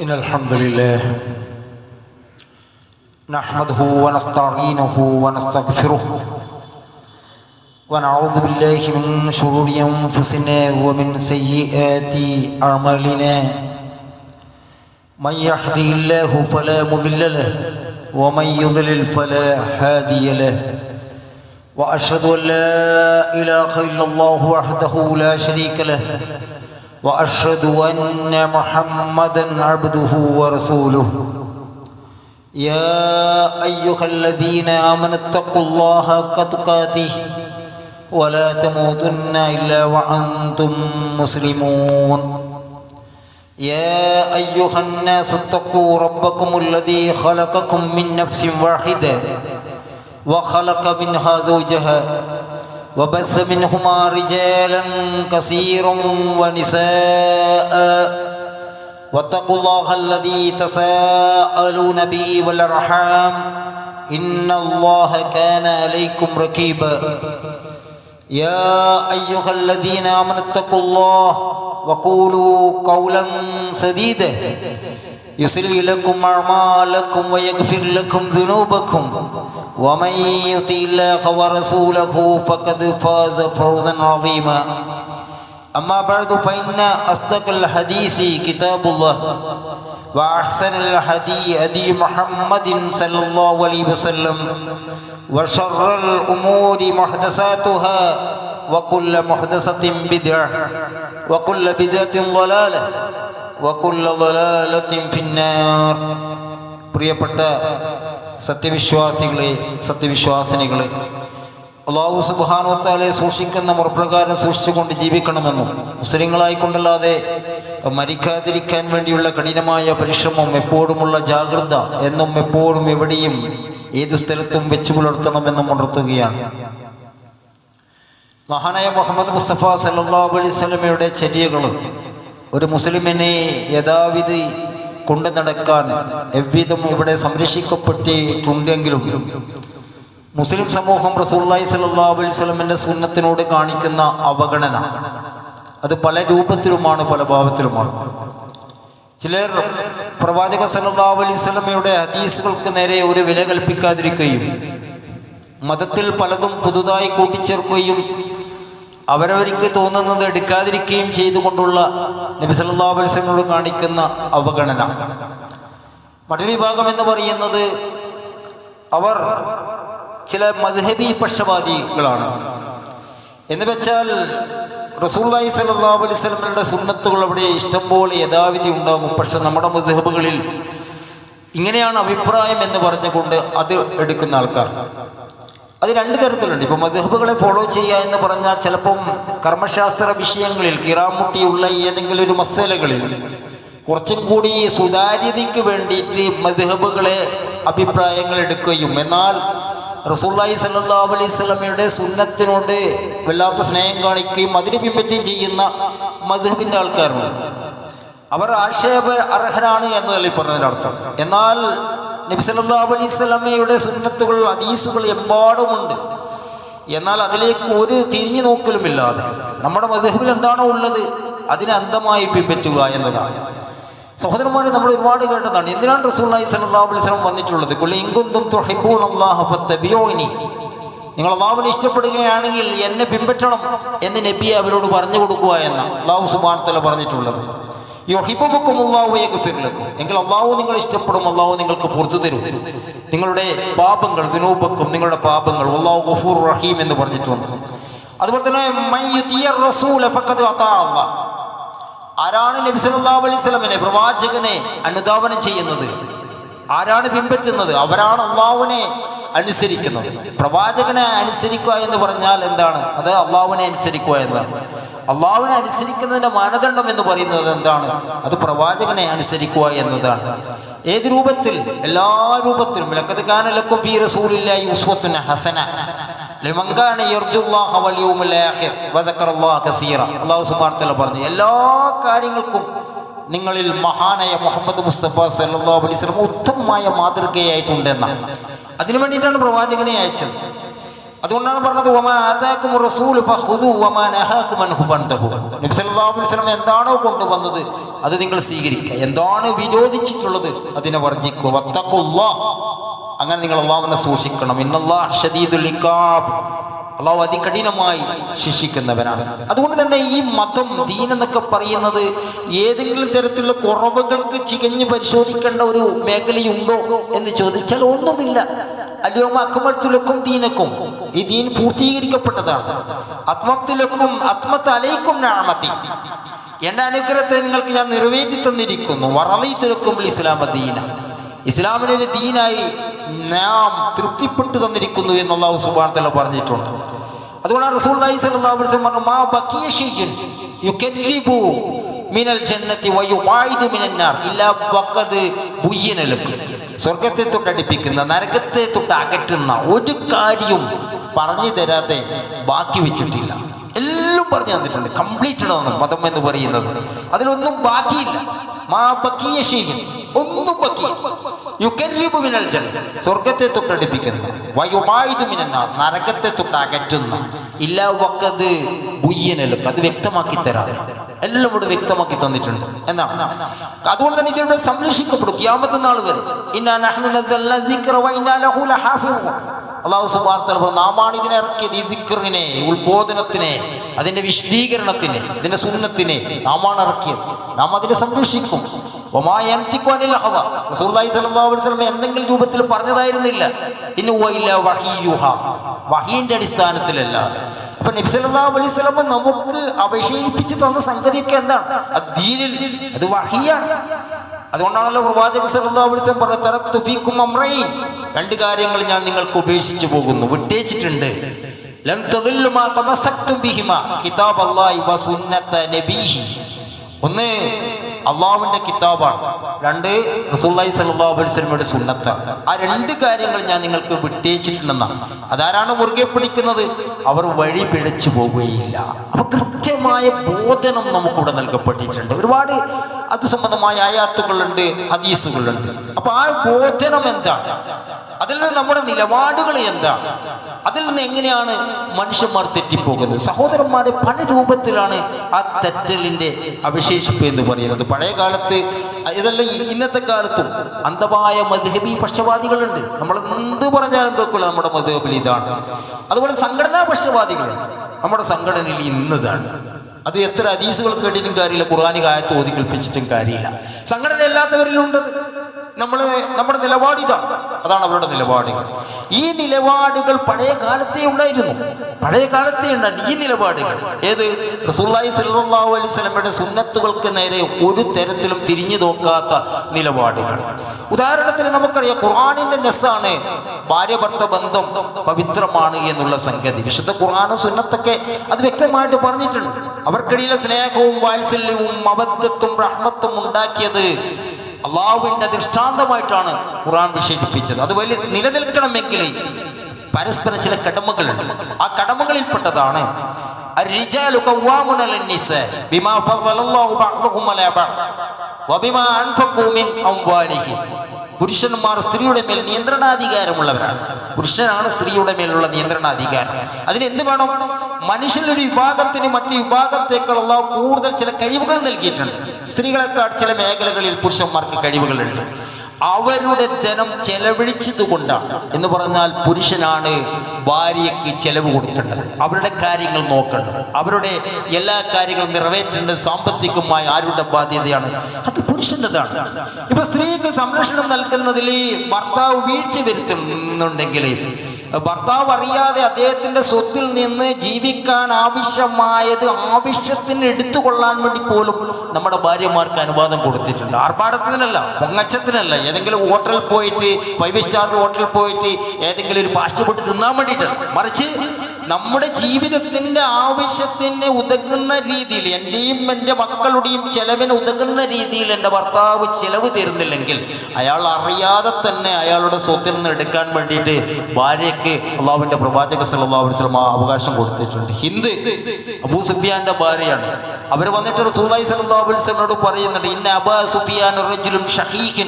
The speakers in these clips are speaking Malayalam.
إن الحمد لله نحمده ونستعينه ونستغفره ونعوذ بالله من شرور أنفسنا ومن سيئات أعمالنا من يهده الله فلا مضل له ومن يضلل فلا هادي له وأشهد أن لا إله إلا الله وحده لا شريك له وأشهد أن محمدًا عبده ورسوله يا أيها الذين آمنوا اتقوا الله حق تقاته ولا تموتن إلا وأنتم مسلمون يا أيها الناس اتقوا ربكم الذي خلقكم من نفس واحدة وخلق منها زوجها وبث منهما رجالا كثيرا ونساء واتقوا الله الذي تساءلون به والأرحام إن الله كان عليكم رقيبا يا أيها الذين آمنوا اتقوا الله وقولوا قولا سديدا يصلح لكم أعمالكم ويغفر لكم ذنوبكم ومن يطع الله ورسوله فقد فاز فوزا عظيما أما بعد فإن أصدق الحديث كتاب الله وأحسن الهدي هدي محمد صلى الله عليه وسلم وشر الأمور محدثاتها وكل محدثة بدعة وكل بدعة ضلالة وكل ضلالة في النار. പ്രിയപ്പെട്ട സത്യവിശ്വാസികളെ, സത്യവിശ്വാസിനികളെ, അല്ലാഹു സുബ്ഹാനഹു വ തആലയെ സൂക്ഷിക്കുന്ന മുറപ്രകാരം സൂക്ഷിച്ചുകൊണ്ട് ജീവിക്കണമെന്നും മുസ്ലിങ്ങളായിക്കൊണ്ടല്ലാതെ മരിക്കാതിരിക്കാൻ വേണ്ടിയുള്ള കഠിനമായ പരിശ്രമം, എപ്പോഴുമുള്ള ജാഗ്രത എന്നും എപ്പോഴും എവിടെയും ഏതു സ്ഥലത്തും വെച്ചു പുലർത്തണമെന്നും ഉണർത്തുകയാണ്. മഹാനായ മുഹമ്മദ് മുസ്തഫ സല്ലല്ലാഹു അലൈഹി വസല്ലമയുടെ ചര്യകൾ ഒരു മുസ്ലിമിനെ യഥാവിധി കൊണ്ടു നടക്കാൻ എவ்விதം ഇവിടെ സംരക്ഷിക്കപ്പെട്ടിട്ടുണ്ടെങ്കിലും മുസ്ലിം സമൂഹം റസൂലുള്ളാഹി സ്വല്ലല്ലാഹു അലൈഹി വസല്ലമയുടെ സുന്നത്തിനോട് കാണിക്കുന്ന അവഗണന അത് പല രൂപത്തിലുമാണ്, പല ഭാവത്തിലുമാണ്. ചിലർ പ്രവാചക സല്ലല്ലാഹു അലൈഹി വസല്ലമയുടെ ഹദീസുകൾക്ക് നേരെ ഒരു വില കൽപ്പിക്കാതിരിക്കുകയും മതത്തിൽ പലതും പുതുതായി കൂട്ടിച്ചേർക്കുകയും അവരവർക്ക് തോന്നുന്നത് എടുക്കാതിരിക്കുകയും ചെയ്തുകൊണ്ടുള്ള നബി സല്ലല്ലാഹു അലൈഹി വസല്ലമയോട് കാണിക്കുന്ന അവഗണന. മറ്റൊരു വിഭാഗം എന്ന് പറയുന്നത് അവർ ചില മദ്ഹബി പക്ഷപാതികളാണ്. എന്ന് വെച്ചാൽ റസൂലുള്ളാഹി സ്വല്ലല്ലാഹു അലൈഹി വസല്ലമയുടെ സുന്നത്തുകൾ അവിടെ ഇഷ്ടംപോലെ യഥാവിധി ഉണ്ടാകും, പക്ഷെ നമ്മുടെ മദ്ഹബുകളിൽ ഇങ്ങനെയാണ് അഭിപ്രായം എന്ന് പറഞ്ഞുകൊണ്ട് അത് എടുക്കുന്ന ആൾക്കാർ. അത് രണ്ട് തരത്തിലുണ്ട്. ഇപ്പോൾ മദ്ഹബുകളെ ഫോളോ ചെയ്യുക എന്ന് പറഞ്ഞാൽ ചിലപ്പം കർമ്മശാസ്ത്ര വിഷയങ്ങളിൽ കിറാമുട്ടിയുള്ള ഏതെങ്കിലും ഒരു മസലകളിൽ കുറച്ചും കൂടി സുതാര്യതയ്ക്ക് വേണ്ടിയിട്ട് മദ്ഹബുകളെ അഭിപ്രായങ്ങൾ എടുക്കുകയും എന്നാൽ റസൂലുള്ളാഹി സ്വല്ലല്ലാഹു അലൈഹി വസല്ലമയുടെ സുന്നത്തിനോട് വല്ലാത്ത സ്നേഹം കാണിക്കുകയും അതിനെ പിൻപറ്റുകയും ചെയ്യുന്ന മദ്ഹബിൻ്റെ ആൾക്കാരുണ്ട്. അവർ ആക്ഷേപ അർഹരാണ് എന്നതല്ല ഈ പറഞ്ഞതിൻ്റെ അർത്ഥം. എന്നാൽ നബി സല്ലല്ലാഹു അലൈഹി വസല്ലമയുടെ സുന്നത്തുകൾ, ഹദീസുകൾ എമ്പാടുമുണ്ട്. എന്നാൽ അതിലേക്ക് ഒരു തിരിഞ്ഞു നോക്കലുമില്ലാതെ നമ്മുടെ മദ്ഹബിൽ എന്താണോ ഉള്ളത് അതിനെ അന്ധമായി പിൻപറ്റുക എന്നതാണ്. സഹോദരന്മാരെ, നമ്മൾ ഒരുപാട് കേട്ടതാണ്. എന്തിനാണ് റസൂലുള്ളാഹി സ്വല്ലല്ലാഹു അലൈഹി വസല്ലം വന്നിട്ടുള്ളത്? ഖുൽ ഇൻ കുന്തും തുഹിബ്ബൂനല്ലാഹ ഫത്തബിഊനി, നിങ്ങൾ അല്ലാഹുവിനെ ഇഷ്ടപ്പെടുകയാണെങ്കിൽ എന്നെ പിൻപറ്റണം എന്ന് നബി അവരോട് പറഞ്ഞു കൊടുക്കുക എന്ന അല്ലാഹു സുബ്ഹാനഹു വ തആല പറഞ്ഞിട്ടുള്ളത്. യുഹിബ്ബുകുമുല്ലാഹു വയഗ്ഫിർ ലക്കും, എങ്കിൽ അല്ലാഹു നിങ്ങൾ ഇഷ്ടപ്പെടും, അല്ലാഹു നിങ്ങൾക്ക് പുറത്തു തരും നിങ്ങളുടെ പാപങ്ങൾ, ദുനൂബക്കും, നിങ്ങളുടെ പാപങ്ങൾ. അല്ലാഹു ഗഫൂർ റഹീം എന്ന് പറഞ്ഞിട്ടുണ്ട്. അതുപോലെ തന്നെ മൻ യുതിയർ റസൂല ഫഖദ് അതാ അല്ലാഹ്, ആരാണ് നബി സല്ലല്ലാഹു അലൈഹി വസല്ലമയെ, പ്രവാചകനെ അനുധാവനം ചെയ്യുന്നത്, ആരാണ് പിൻപറ്റുന്നത്, അവരാണ് അല്ലാഹുവിനെ അനുസരിക്കുന്നത്. പ്രവാചകനെ അനുസരിക്കുക എന്ന് പറഞ്ഞാൽ എന്താണ്? അത് അല്ലാഹുവിനെ അനുസരിക്കുക എന്നതാണ്. അല്ലാഹുവിനെ അനുസരിക്കുന്നതിൻ്റെ മാനദണ്ഡം എന്ന് പറയുന്നത് എന്താണ്? അത് പ്രവാചകനെ അനുസരിക്കുക എന്നതാണ്. ഏത് രൂപത്തിൽ? എല്ലാ രൂപത്തിലും. ലഖദ് കാന ലക്കും ഫീ റസൂലില്ലാഹി ഉസ്വത്തുൻ ഹസന ലിമൻ കാന യർജുല്ലാഹ വൽ യൗമൽ ആഖിർ വദക്കറല്ലാഹ കസീറ. അല്ലാഹു സുബ്ഹാനഹു വ തആല പറഞ്ഞു, എല്ലാ കാര്യങ്ങൾക്കും നിങ്ങളിൽ മഹാനായ മുഹമ്മദ് മുസ്തഫ സല്ലല്ലാഹു അലൈഹി വസല്ലം ഉത്തമമായ മാതൃകയായിട്ടുണ്ടെന്നാണ്. അതിനു വേണ്ടിയിട്ടാണ് പ്രവാചകനെ അയച്ചത്. അതുകൊണ്ടാണ് പറഞ്ഞത് വമാ ആതാകുമുർ റസൂലു ഫഖുദു വമാ നഹാകും അൻഹു ഫൻതഹു. നബി സല്ലല്ലാഹു അലൈഹി വസല്ലം എന്താണോ കൊണ്ടുവന്നത് അത് നിങ്ങൾ സ്വീകരിക്കുക, എന്താണ് വിരോധിച്ചിട്ടുള്ളത് അതിനെ വർജിക്കുക. വത്തഖുല്ലാഹ്, അങ്ങനെ നിങ്ങൾ അല്ലാഹുവിനെ സൂക്ഷിക്കണം. ഇന്നല്ലാഹ ശദീദുൽ ഇഖാബ്, അള്ളാഹു അതികഠിനമായി ശിക്ഷിക്കുന്നവനാണ്. അതുകൊണ്ട് തന്നെ ഈ മതം, ദീൻ എന്നൊക്കെ പറയുന്നത് ഏതെങ്കിലും തരത്തിലുള്ള കുറവുകൾക്ക് ചികഞ്ഞ് പരിശോധിക്കേണ്ട ഒരു മേഖലയുണ്ടോ എന്ന് ചോദിച്ചാൽ ഒന്നുമില്ല. അല്യോമ അക്മൽതു ലക്കും ദീനക്കും, ഈ ദീൻ പൂർത്തീകരിക്കപ്പെട്ടതാണ്. അത്മത്തു ലക്കും അത്മത്ത് അലൈക്കും നിഅമതി, എന്റെ അനുഗ്രഹത്തെ നിങ്ങൾക്ക് ഞാൻ നിറവേറ്റി തന്നിരിക്കുന്നു. വറളീതു ലക്കും ഇസ്ലാമ ദീന, ഇസ്ലാമിനെ ഒരു ദീനായി നാം തൃപ്തിപ്പെട്ടു തന്നിരിക്കുന്നു എന്ന് അല്ലാഹു സുബ്ഹാനഹു വ തആല പറഞ്ഞിട്ടുണ്ട്. അതുകൊണ്ടാണ് റസൂലുള്ളാഹി സ്വല്ലല്ലാഹു അലൈഹി വസല്ലം പറഞ്ഞു, മാ ബഖിയ ശൈഉൻ യുകർരിബു മിനൽ ജന്നതി വയുബൈദു മിനൻ നാർ ഇല്ലാ വഖദ് ബുയ്യിന ലക്കും. സ്വർഗത്തെ തൊട്ടടുപ്പിക്കുന്ന, നരകത്തെ തൊട്ട് അകറ്റുന്ന ഒരു കാര്യവും പറഞ്ഞു തരാതെ ബാക്കി വെച്ചിട്ടില്ല. എല്ലാം പറഞ്ഞു തന്നിട്ടുണ്ട്. കംപ്ലീറ്റഡ് ആണ് മതം എന്ന് പറയുന്നത്. അതിലൊന്നും ബാക്കിയില്ല. മാ ബഖിയ ശൈഉൻ, ഒന്നും ബാക്കി. യുകർരിബു മിനൽ ജന്ന, സ്വർഗത്തെ തൊട്ടടുപ്പിക്കുന്ന, വയുബൈദു മിനൻ നാർ, നരകത്തെ തൊട്ട് അകറ്റുന്ന, ഇല്ലാ വഖദ് ബുയ്യിന ലക്കും, അത് വ്യക്തമാക്കി തരാതെ എല്ലാം ഇവിടെ വ്യക്തമാക്കി തന്നിട്ടുണ്ട് എന്നാണ്. അതുകൊണ്ട് തന്നെ ഇതിലൂടെ സംരക്ഷിക്കപ്പെടും ഖിയാമത്ത് നാൾ വരെ. ഇന്നാ നഹ്നു നസ്സൽനാ സിക്റ വ ഇന്നാ ലഹു ലഹാഫിളൂൻ. അല്ലാഹു സുബ്ഹാനഹു വ തആല പറഞ്ഞു, നാമാണ് ഇതിനെ ഇറക്കിയത്, ഈ സിക്റിനെ, ഉത്ബോധനത്തിനെ, അതിന്റെ വിശദീകരണത്തിന്, ഇതിന്റെ സുന്നത്തിനെ നാമാണ് ഇറക്കിയത്. നാം അതിനെ സംരക്ഷിക്കും. വമാ യൻതിഖു അനിൽ ഹവ, റസൂലുള്ളാഹി സ്വല്ലല്ലാഹു അലൈഹി വസല്ലം എന്തെങ്കിലും രൂപത്തിൽ പറഞ്ഞതായിരുന്നില്ല. ഇൻ ഹുവ ഇല്ലാ വഹിയുഹാ, വഹിയിന്റെ അടിസ്ഥാനത്തിലല്ലാതെ. അപ്പൊ നബി സല്ലല്ലാഹു അലൈഹി വസല്ലം നമുക്ക് അവശേഷിപ്പിച്ച് തന്ന സംഗതിയൊക്കെ എന്താണ്? അത് ദീനിൽ, അത് വഹിയാണ്. അതുകൊണ്ടാണല്ലോ പ്രവാചകൻ സല്ലല്ലാഹു അലൈഹി വസല്ലം പറഞ്ഞത്, തറക്തു ഫീകും അംറൈൻ, രണ്ട് കാര്യങ്ങൾ ഞാൻ നിങ്ങൾക്ക് ഉപേക്ഷിച്ചു പോകുന്നു, വിട്ടേച്ചിട്ടുണ്ട്. ലൻ തദില്ലു മാ തമസ്സക്തും ബിഹിമാ കിതാബല്ലാഹി വ സുന്നത നബീഹി. ഒന്ന് അള്ളാഹുവിന്റെ കിതാബാണ്, രണ്ട് റസൂലുള്ളാഹി സ്വല്ലല്ലാഹു അലൈഹി വസല്ലമയുടെ സുന്നത്താണ്. ആ രണ്ട് കാര്യങ്ങൾ ഞാൻ നിങ്ങൾക്ക് വിട്ടേച്ചിട്ടുണ്ടെന്നാണ്. അതാരാണ് മുറുകെ പിടിക്കുന്നത്, അവർ വഴി പിഴച്ചു പോകുകയില്ല. അപ്പൊ കൃത്യമായ ബോധനം നമുക്കിവിടെ നൽകപ്പെട്ടിട്ടുണ്ട്. ഒരുപാട് അത് സംബന്ധമായ ആയാത്തുകളുണ്ട്, ഹദീസുകളുണ്ട്. അപ്പൊ ആ ബോധനം എന്താണ്, അതിൽ നിന്ന് നമ്മുടെ നിലപാടുകൾ എന്താണ്, അതിൽ നിന്ന് എങ്ങനെയാണ് മനുഷ്യന്മാർ തെറ്റിപ്പോകുന്നത്. സഹോദരന്മാരെ, പല രൂപത്തിലാണ് ആ തെറ്റലിന്റെ അവശേഷിപ്പ് എന്ന് പറയുന്നത്. പഴയ കാലത്ത്, ഇതല്ല ഇന്നത്തെ കാലത്തും അന്ധമായ മദ്ഹബി പക്ഷപാതികളുണ്ട്. നമ്മൾ എന്ത് പറഞ്ഞാലും കേൾക്കില്ല, നമ്മുടെ മദ്ഹബിൽ ഇതാണ്. അതുപോലെ സംഘടനാ പക്ഷപാതികളുണ്ട്. നമ്മുടെ സംഘടനയിൽ ഇന്നതാണ്. അത് എത്ര ഹദീസുകൾ കേട്ടിട്ടും കാര്യമില്ല, ഖുർആനിക ആയത്ത് ഓതി കൽപ്പിച്ചിട്ടും കാര്യമില്ല. സംഘടന അല്ലാത്തവരിലുണ്ടത്. നമ്മുടെ നിലപാട് ഇതാണ്, അതാണ് അവരുടെ നിലപാടുകൾ. ഈ നിലപാടുകൾ പഴയ കാലത്തേ ഉണ്ടായിരുന്നു, ഈ നിലപാടുകൾ. ഏത്? റസൂലുള്ളാഹി സ്വല്ലല്ലാഹു അലൈഹി വസല്ലമയുടെ സുന്നത്തുകൾക്ക് നേരെ ഒരു തരത്തിലും തിരിഞ്ഞു നോക്കാത്ത നിലപാടുകൾ. ഉദാഹരണത്തിന് നമുക്കറിയാം, ഖുർആനിന്റെ നസ്സാണ് ഭാര്യ ഭർത്ത ബന്ധം പവിത്രമാണ് എന്നുള്ള സംഗതി. വിശുദ്ധ ഖുർആനും സുന്നത്തൊക്കെ അത് വ്യക്തമായിട്ട് പറഞ്ഞിട്ടുണ്ട്. അവർക്കിടയിലെ സ്നേഹവും വാത്സല്യവും മവദ്ദത്തും റഹ്മത്തും ഉണ്ടാക്കിയത് അള്ളാഹുവിന്റെ ദൃഷ്ടാന്തമായിട്ടാണ് ഖുർആൻ വിശേഷിപ്പിച്ചത്. അത് വലിയ നിലനിൽക്കണമെങ്കിൽ പരസ്പരം ചില കടമകളുണ്ട്. ആ കടമകളിൽപ്പെട്ടതാണ് അർരിജാലു ഖവ്വാമുന അലന്നിസാ ബിമാ ഫളലല്ലാഹു ബഅദഹും അലാ ബഅദ് വബിമാ അൻഫഖൂ മിൻ അംവാലിഹിം. പുരുഷന്മാർ സ്ത്രീയുടെ മേൽ നിയന്ത്രണാധികാരമുള്ളവരാണ്. പുരുഷനാണ് സ്ത്രീയുടെ മേലുള്ള നിയന്ത്രണാധികാരം. അതിന് എന്ത് വേണം? മനുഷ്യനൊരു വിഭാഗത്തിന് മറ്റു വിഭാഗത്തേക്കാൾ അല്ലാഹു കൂടുതൽ ചില കഴിവുകൾ നൽകിയിട്ടുണ്ട്. സ്ത്രീകളെക്കാൾ ചില മേഖലകളിൽ പുരുഷന്മാർക്ക് കഴിവുകളുണ്ട്. അവരുടെ ധനം ചെലവഴിച്ചത് കൊണ്ടാണ് എന്ന് പറഞ്ഞാൽ പുരുഷനാണ് ഭാര്യയ്ക്ക് ചെലവ് കൊടുക്കേണ്ടത്, അവരുടെ കാര്യങ്ങൾ നോക്കേണ്ടത്, അവരുടെ എല്ലാ കാര്യങ്ങളും നിറവേറ്റേണ്ടത് സാമ്പത്തികമായ ആരുടെ ബാധ്യതയാണ്? അത് പുരുഷൻ്റെതാണ്. ഇപ്പൊ സ്ത്രീക്ക് സംരക്ഷണം നൽകുന്നതിൽ ഭർത്താവ് വീഴ്ച വരുത്തുന്നുണ്ടെങ്കിൽ, ഭർത്താവ് അറിയാതെ അദ്ദേഹത്തിന്റെ സ്വത്തിൽ നിന്ന് ജീവിക്കാൻ ആവശ്യമായത് ആവശ്യത്തിന് എടുത്തുകൊള്ളാൻ വേണ്ടി പോലും നമ്മുടെ ഭാര്യമാർക്ക് അനുവാദം കൊടുത്തിട്ടുണ്ട്. ആർഭാടത്തിനല്ല, പൊങ്ങച്ചത്തിനല്ല, ഏതെങ്കിലും ഹോട്ടലിൽ പോയിട്ട് 5 സ്റ്റാർ ഹോട്ടലിൽ പോയിട്ട് ഏതെങ്കിലും ഒരു ഫാസ്റ്റ് ഫുഡ് തിന്നാൻ വേണ്ടിയിട്ടല്ല, മറിച്ച് നമ്മുടെ ജീവിതത്തിൻ്റെ ആവശ്യത്തിന് ഉതകുന്ന രീതിയിൽ, എൻ്റെയും എൻ്റെ മക്കളുടെയും ചെലവിന് ഉതകുന്ന രീതിയിൽ എൻ്റെ ഭർത്താവ് ചെലവ് തരുന്നില്ലെങ്കിൽ അയാൾ അറിയാതെ തന്നെ അയാളുടെ സ്വത്തിൽ നിന്ന് എടുക്കാൻ വേണ്ടിയിട്ട് ഭാര്യയ്ക്ക് അള്ളാഹുവിൻ്റെ പ്രവാചക സല്ലല്ലാഹു അലൈഹി വസല്ലം അവകാശം കൊടുത്തിട്ടുണ്ട്. ഹിന്ദ് അബൂ സുഫിയാന്റെ ഭാര്യയാണ്. അവർ വന്നിട്ട് റസൂലുള്ളാഹി സ്വല്ലല്ലാഹു അലൈഹി വസല്ലമയോട് പറയുന്നുണ്ട്, ഇന്ന അബാ സുഫിയാൻ റജുലുൻ ഷഹീഖൻ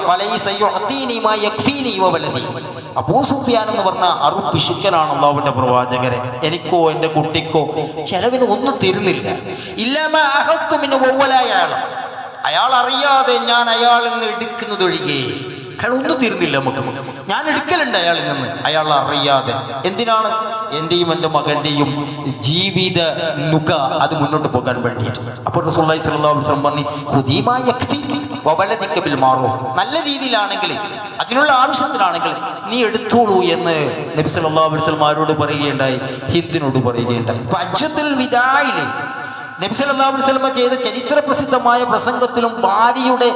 വലൈസ യുഅതീനി മാ യക്ഫീനി വവലദി. അബൂ സുഫിയാൻ എന്ന് പറഞ്ഞ പിശുക്കനാണ് അള്ളാഹുവിന്റെ പ്രവാചകരെ. എനിക്കോ എൻ്റെ കുട്ടിക്കോ ചെലവിന് ഒന്നും തരുന്നില്ല. അയാൾ അറിയാതെ ഞാൻ അയാളിൽ നിന്ന് എടുക്കുന്നതൊഴികെ അയാൾ ഒന്നും തരുന്നില്ല. നമുക്ക് ഞാൻ എടുക്കലുണ്ട് അയാളിൽ നിന്ന്, അയാൾ അറിയാതെ. എന്തിനാണ്? എൻ്റെയും എൻ്റെ മകൻ്റെയും ജീവിത നുക അത് മുന്നോട്ട് പോകാൻ വേണ്ടിയിട്ട്. അപ്പോൾ റസൂലുള്ളാഹി സ്വല്ലല്ലാഹു അലൈഹി വസല്ലം പറഞ്ഞു, ഖുദീമാ യക്ഫീക വവലദിക ബിൽ മഅറൂഫ്. നല്ല രീതിയിലാണെങ്കിൽ, അതിനുള്ള ആവശ്യത്തിലാണെങ്കിൽ നീ എടുത്തോളൂ എന്ന് നബി സല്ലല്ലാഹു അലൈഹി വസല്ലം ആരോട് പറയുകയുണ്ടായി? ഹിന്ദിനോട് പറയുകയുണ്ടായി. ഇപ്പൊ ഹജ്ജത്തുൽ വിദാഇല് നബി സല്ലല്ലാഹു അലൈഹി വസല്ലം ചെയ്ത ചരിത്ര പ്രസിദ്ധമായ പ്രസംഗത്തിലും ഭാര്യയുടെ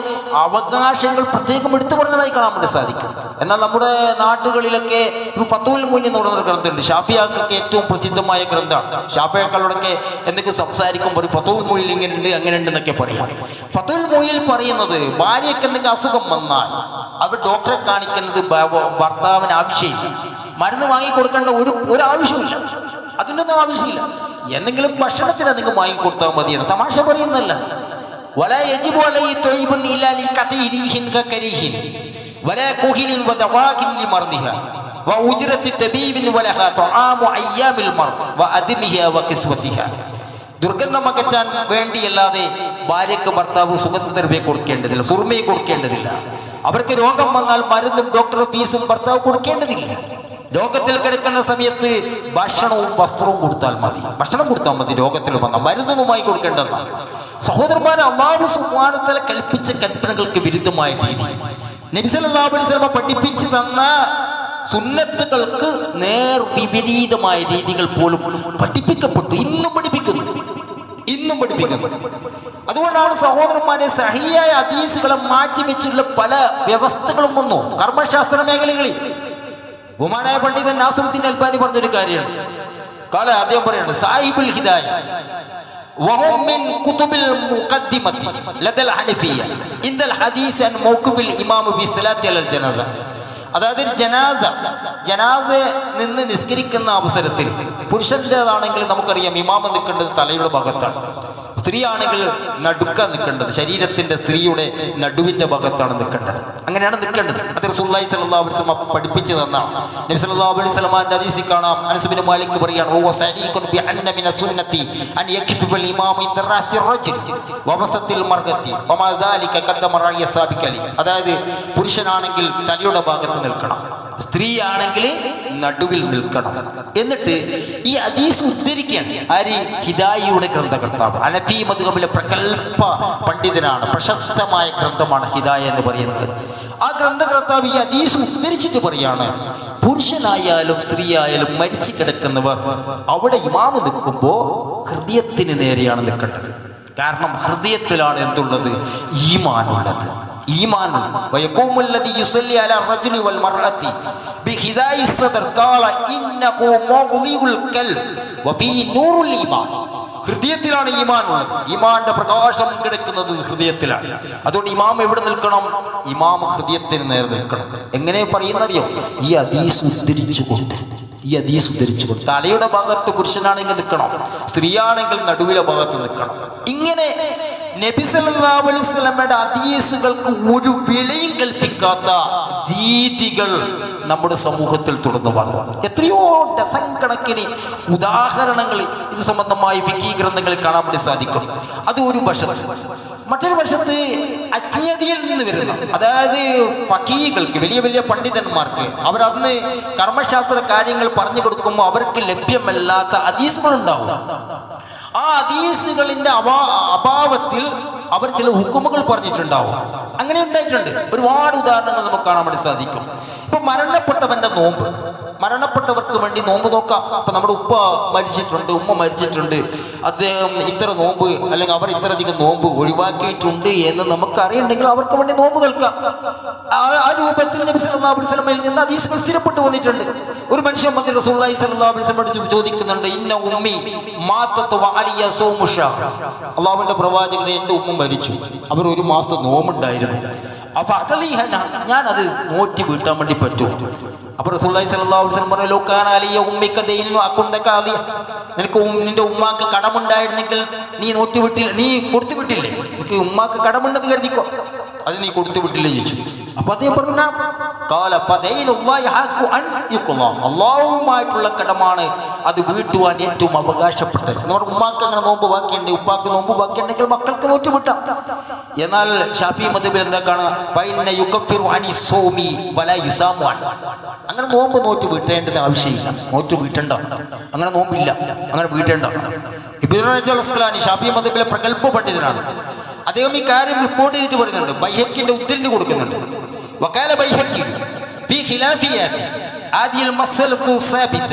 അവകാശങ്ങൾ പ്രത്യേകം എടുത്തു പറഞ്ഞതായി കാണാൻ വേണ്ടി സാധിക്കും. എന്നാൽ നമ്മുടെ നാടുകളിലൊക്കെ ഫത്വൽ മുഈൻ എന്ന് പറയുന്ന ഗ്രന്ഥമുണ്ട്. ഷാഫിയാക്കൊക്കെ ഏറ്റവും പ്രസിദ്ധമായ ഗ്രന്ഥമാണ്. ഷാഫിയാക്കളോടൊക്കെ എന്തെങ്കിലും സംസാരിക്കുമ്പോൾ ഫത്വൽ മുഈൻ ഇങ്ങനെ ഉണ്ട് അങ്ങനെ ഉണ്ട് എന്നൊക്കെ പറയാം. ഫത്വൽ മുഈൻ പറയുന്നത്, ഭാര്യയ്ക്ക് എന്തെങ്കിലും അസുഖം വന്നാൽ അവർ ഡോക്ടറെ കാണിക്കുന്നത് ഭർത്താവിന് ആവശ്യമില്ല. മരുന്ന് വാങ്ങിക്കൊടുക്കേണ്ട ഒരു ആവശ്യമില്ല, അതിനൊന്നും ആവശ്യമില്ല. എന്തെങ്കിലും ഭക്ഷണത്തിന് എന്തെങ്കിലും വാങ്ങിക്കൊടുത്താൽ മതിയെന്ന്. തമാശ പറയുന്നല്ല. ദുർഗന്ധം അകറ്റാൻ വേണ്ടിയല്ലാതെ ഭാര്യയ്ക്ക് ഭർത്താവ് സുഗന്ധദ്രവ്യം കൊടുക്കേണ്ടതില്ല, സുർമയും കൊടുക്കേണ്ടതില്ല. അവർക്ക് രോഗം വന്നാൽ മരുന്നും ഡോക്ടർ ഫീസും ഭർത്താവ് കൊടുക്കേണ്ടതില്ല. രോഗത്തിൽ കിടക്കുന്ന സമയത്ത് ഭക്ഷണവും വസ്ത്രവും കൊടുത്താൽ മതി. ഭക്ഷണം കൊടുത്താൽ മതി. രോഗത്തിൽ വന്ന മരുന്നൊന്നുമായി കൊടുക്കേണ്ടതാണ്. സഹോദരന്മാരെ, അല്ലാഹു സുബ്ഹാനഹു വ തആല കൽപ്പിച്ച കൽപ്പനകൾക്ക് വിരുദ്ധമായ രീതി, നബി സല്ലല്ലാഹു അലൈഹി വസല്ലം പഠിപ്പിച്ചു തന്ന സുന്നത്തുകൾക്ക് നേർ വിപരീതമായ രീതികൾ പോലും പഠിപ്പിക്കപ്പെട്ടു. ഇന്നും പഠിപ്പിക്കുന്നു. അതുകൊണ്ടാണ് സഹോദരന്മാരെ, സഹിയായ ഹദീസുകളെ മാറ്റിവെച്ചുള്ള പല വ്യവസ്ഥകളും വന്നു കർമ്മശാസ്ത്ര മേഖലകളിൽ. ബഹുമാനായ പണ്ഡിതൻ നാസിറുദ്ദീൻ അൽബാനി പറഞ്ഞൊരു കാര്യമാണ്. അദ്ദേഹം പറയാണ്, സാഹിബുൽ ഹിദായ വഹും മിൻ കുതുബിൽ മുഖദ്ദിമത്തി ലദൽ ഹനഫിയ്യ ഇൻദൽ ഹദീസ് അൻ മൗഖിഫിൽ ഇമാം ബി സ്വലാത്തി അലൽ ജനാസ. അതായത് ജനാസ നിന്ന് നിസ്കരിക്കുന്ന അവസരത്തിൽ പുരുഷൻ്റെതാണെങ്കിൽ നമുക്കറിയാം ഇമാമ നിൽക്കേണ്ടത് തലയുടെ ഭാഗത്താണ്. സ്ത്രീ ആണെങ്കിൽ നടുക്കാൻ നിൽക്കേണ്ടത്, ശരീരത്തിന്റെ സ്ത്രീയുടെ നടുവിന്റെ ഭാഗത്താണ് നിൽക്കേണ്ടത്. അങ്ങനെയാണ് നിൽക്കേണ്ടത്. അത് റസൂലുള്ളാഹി സ്വല്ലല്ലാഹു അലൈഹി വസല്ലം പഠിപ്പിച്ചു തന്നാണ്. നബി സല്ലല്ലാഹു അലൈഹി വസല്ലമയുടെ ഹദീസിൽ കാണാം, അനസ് ബിൻ മാലിക് പറയാണ്, ഓ സഅീഖുൻ ബി അന്ന മിന സുന്നത്തി അൻ യഖിഫ ബിൽ ഇമാമി ഇൻദ റാസി റജുൽ വവസത്തിൽ മർഗത്തി വമാ ദാലിക ഖദ്ദമ റഅയ സാബികലി. അതായത് പുരുഷനാണെങ്കിൽ തലയുടെ ഭാഗത്ത് നിൽക്കണം, സ്ത്രീ ആണെങ്കിൽ നടുവിൽ നിൽക്കണം. എന്നിട്ട് ഈ ഹദീസ് ഉദ്ധരിക്കുകയാണ് ആര്? ഹിദായിയുടെ ഗ്രന്ഥകർത്താവ്, ഹനഫി മദ്ഹബിലെ പ്രഗൽഭ പണ്ഡിതനാണ്. പ്രശസ്തമായ ഗ്രന്ഥമാണ് ഹിദായ എന്ന് പറയുന്നത്. ആ ഗ്രന്ഥകർത്താവ് ഈ ഹദീസ് ഉദ്ധരിച്ചിട്ട് പറയാണ്, പുരുഷനായാലും സ്ത്രീ ആയാലും മരിച്ചു കിടക്കുന്നവർ അവിടെ ഇമാമ് നിൽക്കുമ്പോൾ ഹൃദയത്തിന് നേരെയാണ് നിൽക്കേണ്ടത്. കാരണം ഹൃദയത്തിലാണ് എന്തുള്ളത്? ഈമാനുള്ളത്. ഹൃദയത്തിലാണ് ഈമാൻ ഉള്ളത്. ഈമാന്റെ പ്രകാശം കിടക്കുന്നത് ഹൃദയത്തിലാണ്. അതുകൊണ്ട് ഇമാം എവിടെ നിൽക്കണം? ഇമാം ഹൃദയത്തിന് നേരെ നിൽക്കണം. എങ്ങനെ പറയുന്നറിയോ? ഈ ഹദീസ് ഉദ്ധരിച്ചുകൊണ്ട് തലയുടെ ഭാഗത്ത് പുരുഷനാണെങ്കിൽ നിൽക്കണം, സ്ത്രീയാണെങ്കിൽ നടുവിലെ ഭാഗത്ത് നിൽക്കണം. ഇങ്ങനെ നബി സല്ലല്ലാഹു അലൈഹി വസല്ലമയുടെ ഹദീസുകൾക്ക് ഒരു വിലയും കൽപ്പിക്കാത്ത രീതികൾ നമ്മുടെ സമൂഹത്തിൽ തുടർന്നു വന്നു. എത്രയോ ഡസൻ കണക്കിന് ഉദാഹരണങ്ങൾ ഇത് സംബന്ധമായി ഫിഖീ ഗ്രന്ഥങ്ങളിൽ കാണാൻ വേണ്ടി സാധിക്കും. അത് ഒരു വശത്ത്. മറ്റൊരു വശത്ത് അജ്ഞതയിൽ നിന്ന് വരുന്ന, അതായത് ഫഖീഹുകൾക്ക്, വലിയ വലിയ പണ്ഡിതന്മാർക്ക്, അവരന്ന് കർമ്മശാസ്ത്ര കാര്യങ്ങൾ പറഞ്ഞു കൊടുക്കുമ്പോൾ അവർക്ക് ലഭ്യമല്ലാത്ത ഹദീസുകളുണ്ടാവും. ആ ഹദീസുകളിന്റെ അഭാവത്തിൽ അവർ ചില ഹുക്കുമുകൾ പറഞ്ഞിട്ടുണ്ടാവും. അങ്ങനെ ഉണ്ടായിട്ടുണ്ട്. ഒരുപാട് ഉദാഹരണങ്ങൾ നമുക്ക് കാണാൻ വേണ്ടി സാധിക്കും. ഇപ്പൊ മരണപ്പെട്ടവന്റെ നോമ്പ്, മരണപ്പെട്ടവർക്ക് വേണ്ടി നോമ്പ് നോക്കാം. അപ്പൊ നമ്മുടെ ഉപ്പ മരിച്ചിട്ടുണ്ട്, ഉമ്മ മരിച്ചിട്ടുണ്ട്, അദ്ദേഹം ഇത്ര നോമ്പ് അല്ലെങ്കിൽ അവർ ഇത്രയധികം നോമ്പ് ഒഴിവാക്കിയിട്ടുണ്ട് എന്ന് നമുക്ക് അറിയണമെങ്കിൽ അവർക്ക് വേണ്ടി നോമ്പ് നിൽക്കാം. ആ രൂപത്തിൽ നബി സല്ലല്ലാഹു അലൈഹി വസല്ലമയിൽ നിന്ന് ഹദീസുകൾ സ്ഥിരപ്പെട്ടു വന്നിട്ടുണ്ട്. ഒരു മനുഷ്യൻ വന്ന് റസൂലുള്ളാഹി സ്വല്ലല്ലാഹു അലൈഹി വസല്ലമയോട് ചോദിക്കുന്നുണ്ട്, ഇന്ന ഉമ്മി മാതത് വഅലിയ സൗമു ശഹർ. അല്ലാഹുവിന്റെ പ്രവാചകനെ, എൻ്റെ ഉമ്മ മരിച്ചു, അവർ ഒരു മാസം നോമ്പുണ്ടായിരുന്നു, അപ്പൊ ഞാൻ അത് നോറ്റി വീട്ടാൻ വേണ്ടി പറ്റുമോ? അപ്പൊ റസൂലുള്ളാഹി സ്വല്ലല്ലാഹു അലൈഹി വസല്ലം പറഞ്ഞു, ലൗ കാന അലിയ ഉമ്മിക ദൈനു അകുന്തക അലിയ. നിനക്ക് നിന്റെ ഉമ്മാക്ക് കടമുണ്ടായിരുന്നെങ്കിൽ നീ നോറ്റി വിട്ടില്ല, നീ കൊടുത്തു വിട്ടില്ലേ? നിനക്ക് ഉമ്മാക്ക് കടമുണ്ടെന്ന് കരുതിക്കോ, അത് നീ കൊടുത്തു വിട്ടില്ലേ ചോദിച്ചു. അപ്പൊ അദ്ദേഹം പറഞ്ഞു, അള്ളാഹുവുമായിട്ടുള്ള കടമാണ്, അത് വീട്ടുവാൻ ഏറ്റവും അവകാശപ്പെട്ടത്. നമ്മുടെ ഉമ്മാക്ക് അങ്ങനെ നോമ്പ് ബാക്കിയുണ്ട്, ഉപ്പാക്ക് നോമ്പ് ബാക്കിയുണ്ടെങ്കിൽ മക്കൾക്ക് നോറ്റ് വിട്ടാം. എന്നാൽ ഷാഫി മദ്ഹബിൽ എന്തൊക്കെയാണ്, അങ്ങനെ നോമ്പ് നോറ്റ് വീട്ടേണ്ടത് ആവശ്യമില്ല, നോറ്റ് വീട്ടണ്ട, അങ്ങനെ നോമ്പില്ല, അങ്ങനെ വീട്ടേണ്ട. ഇബ്നു റജബ് അസ്ഖലാനി ഷാഫി മദ്ഹബിലെ പ്രഗൽഭ പണ്ഡിതനാണ്. അദ്ദേഹം ഈ കാര്യം റിപ്പോർട്ട് ചെയ്തിട്ട് പറയുന്നുണ്ട്, ബൈഹഖിന്റെ ഉദ്ധരണി കൊടുക്കുന്നുണ്ട്. വഖാല ബൈഹഖി ഫീ ഖിലാഫിയാതി ആദിൽ മസ്അലത്തു സാബിത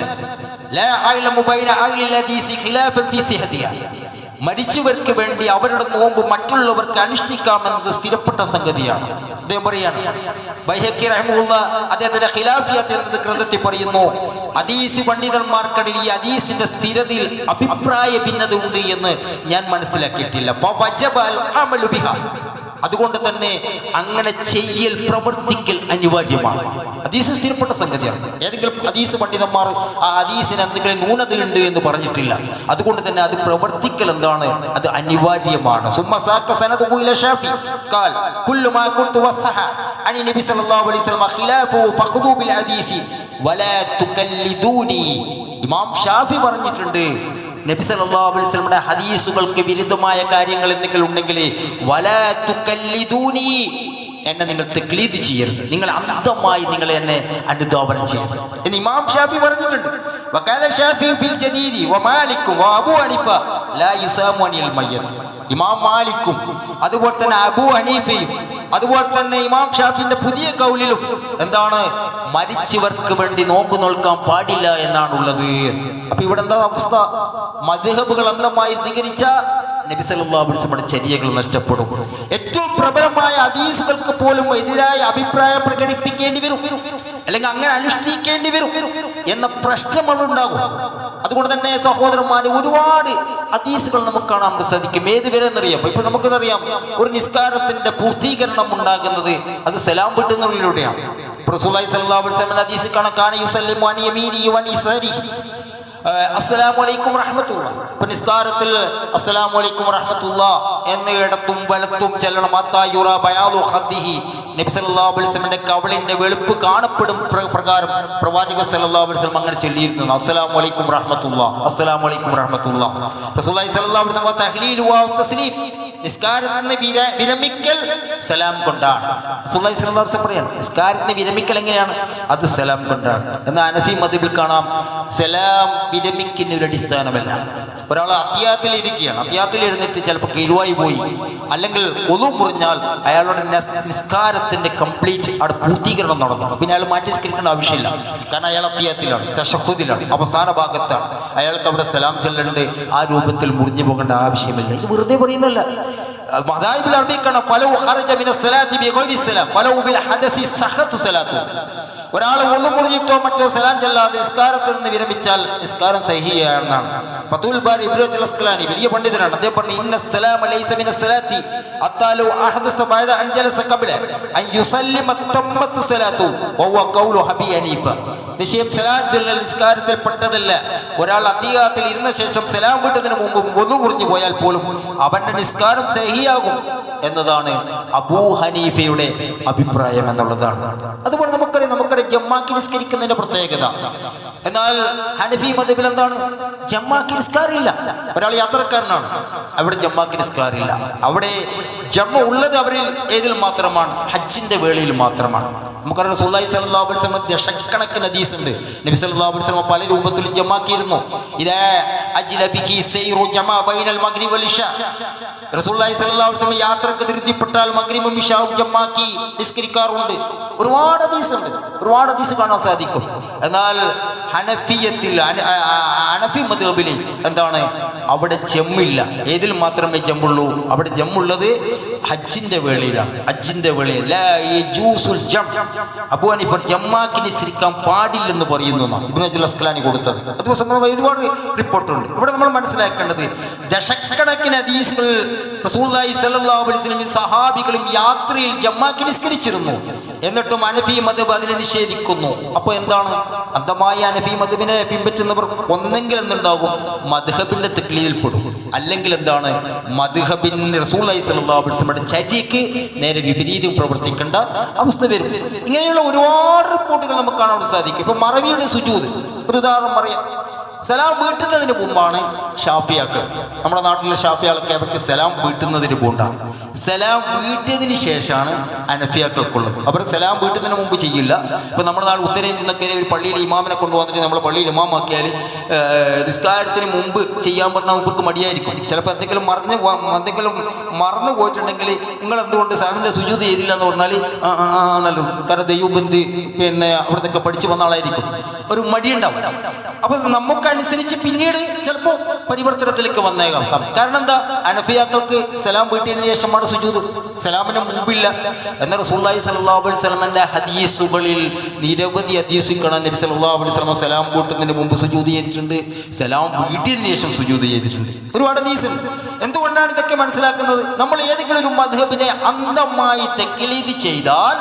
ലാ അഅലമു ബൈന അഹ്ലിൽ ഹദീസ് ഖിലാഫൻ ഫീ സിഹതിഹ. മരിച്ചവർക്ക് വേണ്ടി അവരുടെ നോമ്പ് മറ്റുള്ളവർക്ക് അനുഷ്ഠിക്കാമെന്നത് സ്ഥിരപ്പെട്ട സംഗതിയാണ്. അദ്ദേഹം പറയാണ്, ബൈഹഖി റഹിമഹുല്ലാ അദ്ദേഹത്തിന്റെ ഖിലാഫിയത്ത് എന്നത് ഗ്രന്ഥത്തിൽ പറയുന്നു, ഹദീസ് പണ്ഡിതന്മാർക്കിടയിൽ ഈ ഹദീസിന്റെ സ്ഥിരതയിൽ അഭിപ്രായ ഭിന്നത ഉണ്ട് എന്ന് ഞാൻ മനസ്സിലാക്കിയിട്ടില്ല. അതുകൊണ്ട് തന്നെ അങ്ങനെ ചെയ്യൽ, പ്രവർത്തിക്കൽ അനിവാര്യമാണ്. ഹദീസ് സ്ഥിരപ്പെട്ട സംഗതിയാണ്. ഏതെങ്കിലും ഹദീസ് പണ്ഡിതന്മാർ ആ ഹദീസിന് എന്തെങ്കിലും ന്യൂനതയുണ്ട് എന്ന് പറഞ്ഞിട്ടില്ല. അതുകൊണ്ട് തന്നെ അത് പ്രവർത്തിക്കൽ എന്താണ്, അത് അനിവാര്യമാണ്. ഇമാം ഷാഫി പറഞ്ഞിട്ടുണ്ട്, നബി സല്ലല്ലാഹു അലൈഹി വസല്ലമയുടെ ഹദീസുകൾക്ക് വിരുദ്ധമായ കാര്യങ്ങൾ എന്തെങ്കിലും ഉണ്ടെങ്കിൽ വലാ തുകല്ലിദൂനി, എന്നെ നിങ്ങൾ തഖ്ലീദ് ചെയ്യരുത്, നിങ്ങൾ അന്ധമായി നിങ്ങൾ എന്നെ അനുധാവനം ചെയ്യരുത് എന്ന് ഇമാം ഷാഫി പറഞ്ഞിട്ടുണ്ട്. വഖാല ഷാഫി ഫിൽ ജദീദി വമാലിക് വഅബൂ ഹനീഫ ലാ യുസാമു അനിൽ മയ്യത്ത്. ഇമാം മാലിക്കും അതുപോലെ തന്നെ അബൂ ഹനീഫയും അതുപോലെ തന്നെ ഇമാം ഷാഫിന്റെ പുതിയ കൗലിലും എന്താണ്, മരിച്ചവർക്ക് വേണ്ടി നോമ്പ് നോൽക്കാൻ പാടില്ല എന്നാണ് ഉള്ളത്. അപ്പൊ ഇവിടെ എന്താ അവസ്ഥ? മദ്ഹബുകൾ അന്ധമായി സ്വീകരിച്ച നബി സല്ലല്ലാഹു അലൈഹി വസല്ലമയുടെ ചര്യകൾ നഷ്ടപ്പെടും. ഏറ്റവും പ്രബലമായ ഹദീസുകൾക്ക് പോലും എതിരായ അഭിപ്രായം പ്രകടിപ്പിക്കേണ്ടി വരും, അല്ലെങ്കിൽ അങ്ങനെ അനുഷ്ഠിക്കേണ്ടി വരും എന്ന പ്രശ്നം അവിടെ ഉണ്ടാകും. അതുകൊണ്ട് തന്നെ സഹോദരന്മാരെ, ഒരുപാട് ഹദീസുകൾ നമുക്ക് കാണാൻ സാധിക്കും. ഏത് വരെ എന്നറിയാം, ഇപ്പൊ നമുക്കറിയാം, ഒരു നിസ്കാരത്തിന്റെ പൂർത്തീകരണം ഉണ്ടാകുന്നത് അത് സലാം വീട്ടുന്നതിലൂടെയാണ്. റസൂലുള്ളാഹി സ്വല്ലല്ലാഹു അലൈഹി വസല്ലം ഹദീസ് കാണാൻ യുസല്ലിമു അൻ യമീനിഹി വ നിസാരിഹി അസ്സലാമു അലൈക്കും വറഹ്മത്തുള്ളാഹി. ഇപ്പൊ നിസ്കാരത്തിൽ അസ്സലാമു അലൈക്കും വറഹ്മത്തുള്ളാഹി എന്ന ഇടത്തും വലത്തും ചെല്ലണം. അത്തായുറാ ബയാലു ഖദ്ദിഹി, നബി സല്ലല്ലാഹു അലൈഹി വസല്ലമയുടെ കവളിന്റെ വെളുപ്പ് കാണപ്പെടും പ്രകാരം പ്രവാചകൻ സല്ലല്ലാഹു അലൈഹി വസല്ലം അങ്ങനെ ചൊല്ലിയിരുന്നു, അസ്സലാമു അലൈക്കും വറഹ്മത്തുള്ളാഹി, അസ്സലാമു അലൈക്കും വറഹ്മത്തുള്ളാഹി. റസൂലുള്ളാഹി സ്വല്ലല്ലാഹു അലൈഹി വസല്ലം തഹ്ലീലു വ തസ്ലീം, നിസ്കാരത്തിന് വിരമിക്കൽ സലാം കൊണ്ടാണ്. റസൂലുള്ളാഹി സ്വല്ലല്ലാഹു അലൈഹി വസല്ലം പറയാണ്, നിസ്കാരത്തിന് വിരമിക്കൽ എങ്ങനെയാണ്, അത് സലാം കൊണ്ടാണ്. എന്നാൽ ഹനഫി മദ്ഹബിൽ കാണാം, സലാം വിരമിക്കുന്ന ഒരു അടിസ്ഥാനമല്ല. ഒരാൾ അത്യാത്തിൽ ഇരിക്കുകയാണ്, അത്യാത്തിൽ എഴുന്നേറ്റ് ചിലപ്പോൾ കിഴുവായി പോയി, അല്ലെങ്കിൽ ഒളു മുറിഞ്ഞാൽ അയാളുടെ നിസ്കാരത്തിന്റെ കംപ്ലീറ്റ് അവിടെ പൂർത്തീകരണം നടന്നു, പിന്നെ അയാൾ മാറ്റി നിസ്കരിക്കേണ്ട ആവശ്യമില്ല. കാരണം അയാൾ അത്യാത്തിലാണ്, തശഹുദിലാണ്, അവസാന ഭാഗത്താണ്. അയാൾക്ക് അവിടെ സലാം ചൊല്ലേണ്ട ആ രൂപത്തിൽ മുറിഞ്ഞു പോകേണ്ട ആവശ്യമില്ല. ഇത് വെറുതെ പറയുന്നല്ല. മദാഹിബിൽ അറബിക്കാണ് ഫലൗ ഖറജ മിന സ്വലാത്തി ബിഗൈരി സലാം ഫലൗ ബിൽ ഹദസി സഹത്ത് സ്വലാത്തു. ഒരാൾ ഒന്നു മുറിഞ്ഞിട്ടോ മറ്റോ സലാം ചെല്ലാതെ നിസ്കാരത്തിൽ നിന്ന് വിരമിച്ചാൽ നിസ്കാരം സഹിയാണെന്നാണ്. ഫതുൽ ബാരി ഇബ്നു അസ്ഖലാനി വലിയ പണ്ഡിതനാണ്. അദ്ദേഹം പറഞ്ഞു, ഇന്ന സലാമ ലൈസ മിന സ്വലാത്തി അത്താലു അഹദസ ബഅദ അൻ ജലസ ഖബ്ല അൻ യുസല്ലിമ തമ്മത്ത് സ്വലാത്തു വഹുവ ഖൗലു അബീ ഹനീഫ. നിശ്ചയം സലാം ചൊല്ലൽ നിസ്കാരത്തിൽ പെട്ടതല്ല. ഒരാൾ അധികാരത്തിൽ ഇരുന്ന ശേഷം സലാം വീട്ടുന്നതിന് മുമ്പ് ഒന്നു മുറിഞ്ഞു പോയാൽ പോലും അവന്റെ നിസ്കാരം സഹിയാകും എന്നതാണ് അബൂ ഹനീഫയുടെ അഭിപ്രായം എന്നുള്ളതാണ്. അതുപോലെ നമുക്കറിയാം ജമാഅത്ത് നിസ്കരിക്കുന്നതിന്റെ പ്രത്യേകത. എന്നാൽ ഹനഫി മദ്ഹബിൽ എന്താണ്? ജമാഅത്ത് നിസ്കാരമില്ല. ഒരാൾ യാത്രക്കാരനാണ്, അവിടെ ജമാഅത്ത് നിസ്കാരമില്ല. അവിടെ ജമ ഉള്ളത് അവരിൽ ഏതിൽ മാത്രമാണ്? ഹജ്ജിന്റെ വേളയിൽ മാത്രമാണ്. നമുക്കറിയാം റസൂലുള്ളാഹി സ്വല്ലല്ലാഹു അലൈഹി വസല്ലം ദശക്കണക്കിന് ഹദീസ് ഉണ്ട്. നബി സല്ലല്ലാഹു അലൈഹി വസല്ലം പല രൂപത്തിൽ ജമാക്കിയിരുന്നു. ഇദാ അജ്ലബികി സൈറു ജമാ ബൈനൽ മഗ്രിബ് വൽ ഇശാ. റസൂലുള്ളാഹി സ്വല്ലല്ലാഹു അലൈഹി വസല്ലം യാത്രക്ക് ധൃതിപ്പെട്ടാൽ മഗ്രിബും ഇശാവും ജമാക്കി നിസ്കരിക്കാറുണ്ട്. ഒരുപാട് ഹദീസ് ഉണ്ട്, ഒരുപാട് ഹദീസ് കാണാൻ സാധിക്കും. എന്നാൽ ഹനഫിയത്തിൽ ഹനഫി മദ്ഹബിൽ എന്താണ്? അവിടെ ജമ്മില്ല. ഏതിൽ മാത്രമേ ജമ്മുള്ളൂ? അവിടെ ജമ്മുള്ളത് ഹജ്ജിന്റെ വേളയിലാണ്. ഹജ്ജിന്റെ വേളയിൽ ലാ യജൂസുൽ ജം. അബൂ ഹനീഫ ജമാഅത്ത് നിസ്കരിക്കാൻ പാടില്ലെന്ന് പറയുന്നു ഇബ്നു ഹജർ അസ്ഖലാനി കൊടുത്തത്. അത് സംബന്ധമായി ഒരുപാട് റിപ്പോർട്ടുണ്ട്. ഇവിടെ നമ്മൾ മനസ്സിലാക്കേണ്ടത് ദശക്കണക്കിന് ഹദീസുകൾ റസൂലുള്ളാഹി സ്വല്ലല്ലാഹു അലൈഹി വസല്ലം സഹാബികളും യാത്രയിൽ ജമാഅത്ത് നിസ്കരിച്ചിരുന്നു. എന്നിട്ടും ഹനഫി മദ്ഹബ് അതിനെ നിഷേധിക്കുന്നു. അപ്പോൾ എന്താണ്? അന്ധമായ ഹനഫി മദ്ഹബിനെ പിൻപറ്റുന്നവർ ഒന്നെങ്കിൽ എന്തുണ്ടാകും? മദ്ഹബിന്റെ തഖ്ലീദിൽ പെടും. അല്ലെങ്കിൽ എന്താണ്? മദ്ഹബിൻ റസൂലുള്ളാഹി സ്വല്ലല്ലാഹു അലൈഹി വസല്ലം ചര്യക്ക് നേരെ വിപരീതം പ്രവർത്തിക്കേണ്ട അവസ്ഥ വരും. ഇങ്ങനെയുള്ള ഒരുപാട് റിപ്പോർട്ടുകൾ നമുക്ക് കാണാൻ സാധിക്കും. ഇപ്പൊ മറവിയുടെ സുജൂദ് ഒരു ഉദാഹരണം പറയാം. സലാം വീട്ടുന്നതിന് മുമ്പാണ് ഷാഫിയാക്കൾ, നമ്മുടെ നാട്ടിലെ ഷാഫിയാളൊക്കെ അവർക്ക് സലാം വീട്ടുന്നതിന് മുമ്പാണ്. സലാം വീട്ടിയതിന് ശേഷമാണ് ഹനഫിയാക്കൾക്കുള്ളത്. അവർ സലാം വീട്ടുന്നതിന് മുമ്പ് ചെയ്യില്ല. ഇപ്പം നമ്മുടെ നാട് ഉത്തരേന്ത്യയിൽ നിന്നൊക്കെ ഒരു പള്ളിയിൽ ഇമാമിനെ കൊണ്ടുവന്നിട്ട് നമ്മൾ പള്ളിയിൽ ഇമാമാക്കിയാൽ നിസ്കാരത്തിന് മുമ്പ് ചെയ്യാൻ പറഞ്ഞാൽ അവർക്ക് മടിയായിരിക്കും. ചിലപ്പോൾ എന്തെങ്കിലും മറന്നു പോയിട്ടുണ്ടെങ്കിൽ നിങ്ങൾ എന്തുകൊണ്ട് സാമിൻ്റെ സുജൂദ് ചെയ്തില്ല എന്ന് പറഞ്ഞാൽ നല്ലത്. കാരണം ദൈവബന്ധി പിന്നെ അവിടുത്തെ പഠിച്ചു വന്ന ആളായിരിക്കും, ഒരു മടിയുണ്ടാവും. അപ്പോൾ നമുക്കനുസരിച്ച് പിന്നീട് ചിലപ്പോൾ പരിവർത്തനത്തിലേക്ക് വന്നേക്കാം. കാരണം എന്താ? ഹനഫിയാക്കൾക്ക് സലാം വീട്ടിയതിനു ശേഷമാണ് സുജൂദ്, സലാമിന് മുമ്പില്ല. എന്നാൽ റസൂലുള്ളാഹി സ്വല്ലല്ലാഹു അലൈഹി വസല്ലമയുടെ ഹദീസുകളിൽ നിരവധി ഹദീസ് കാണാൻ നബി സല്ലല്ലാഹു അലൈഹി വസല്ലം സലാം വീട്ടുന്നതിന് മുമ്പ് സുജൂദ് ചെയ്തിട്ടുണ്ട്, സലാം വീട്ടിയതിനു ശേഷം സുജൂദ് ചെയ്തിട്ടുണ്ട്. ഒരുപാട് ഹദീസ് ഉണ്ട്. എന്തുകൊണ്ടാണ് ഇതൊക്കെ മനസ്സിലാക്കുന്നത്? നമ്മൾ ഏതെങ്കിലും ഒരു മദ്ഹബിനെ അന്ധമായി തഖ്ലീദ് ചെയ്താൽ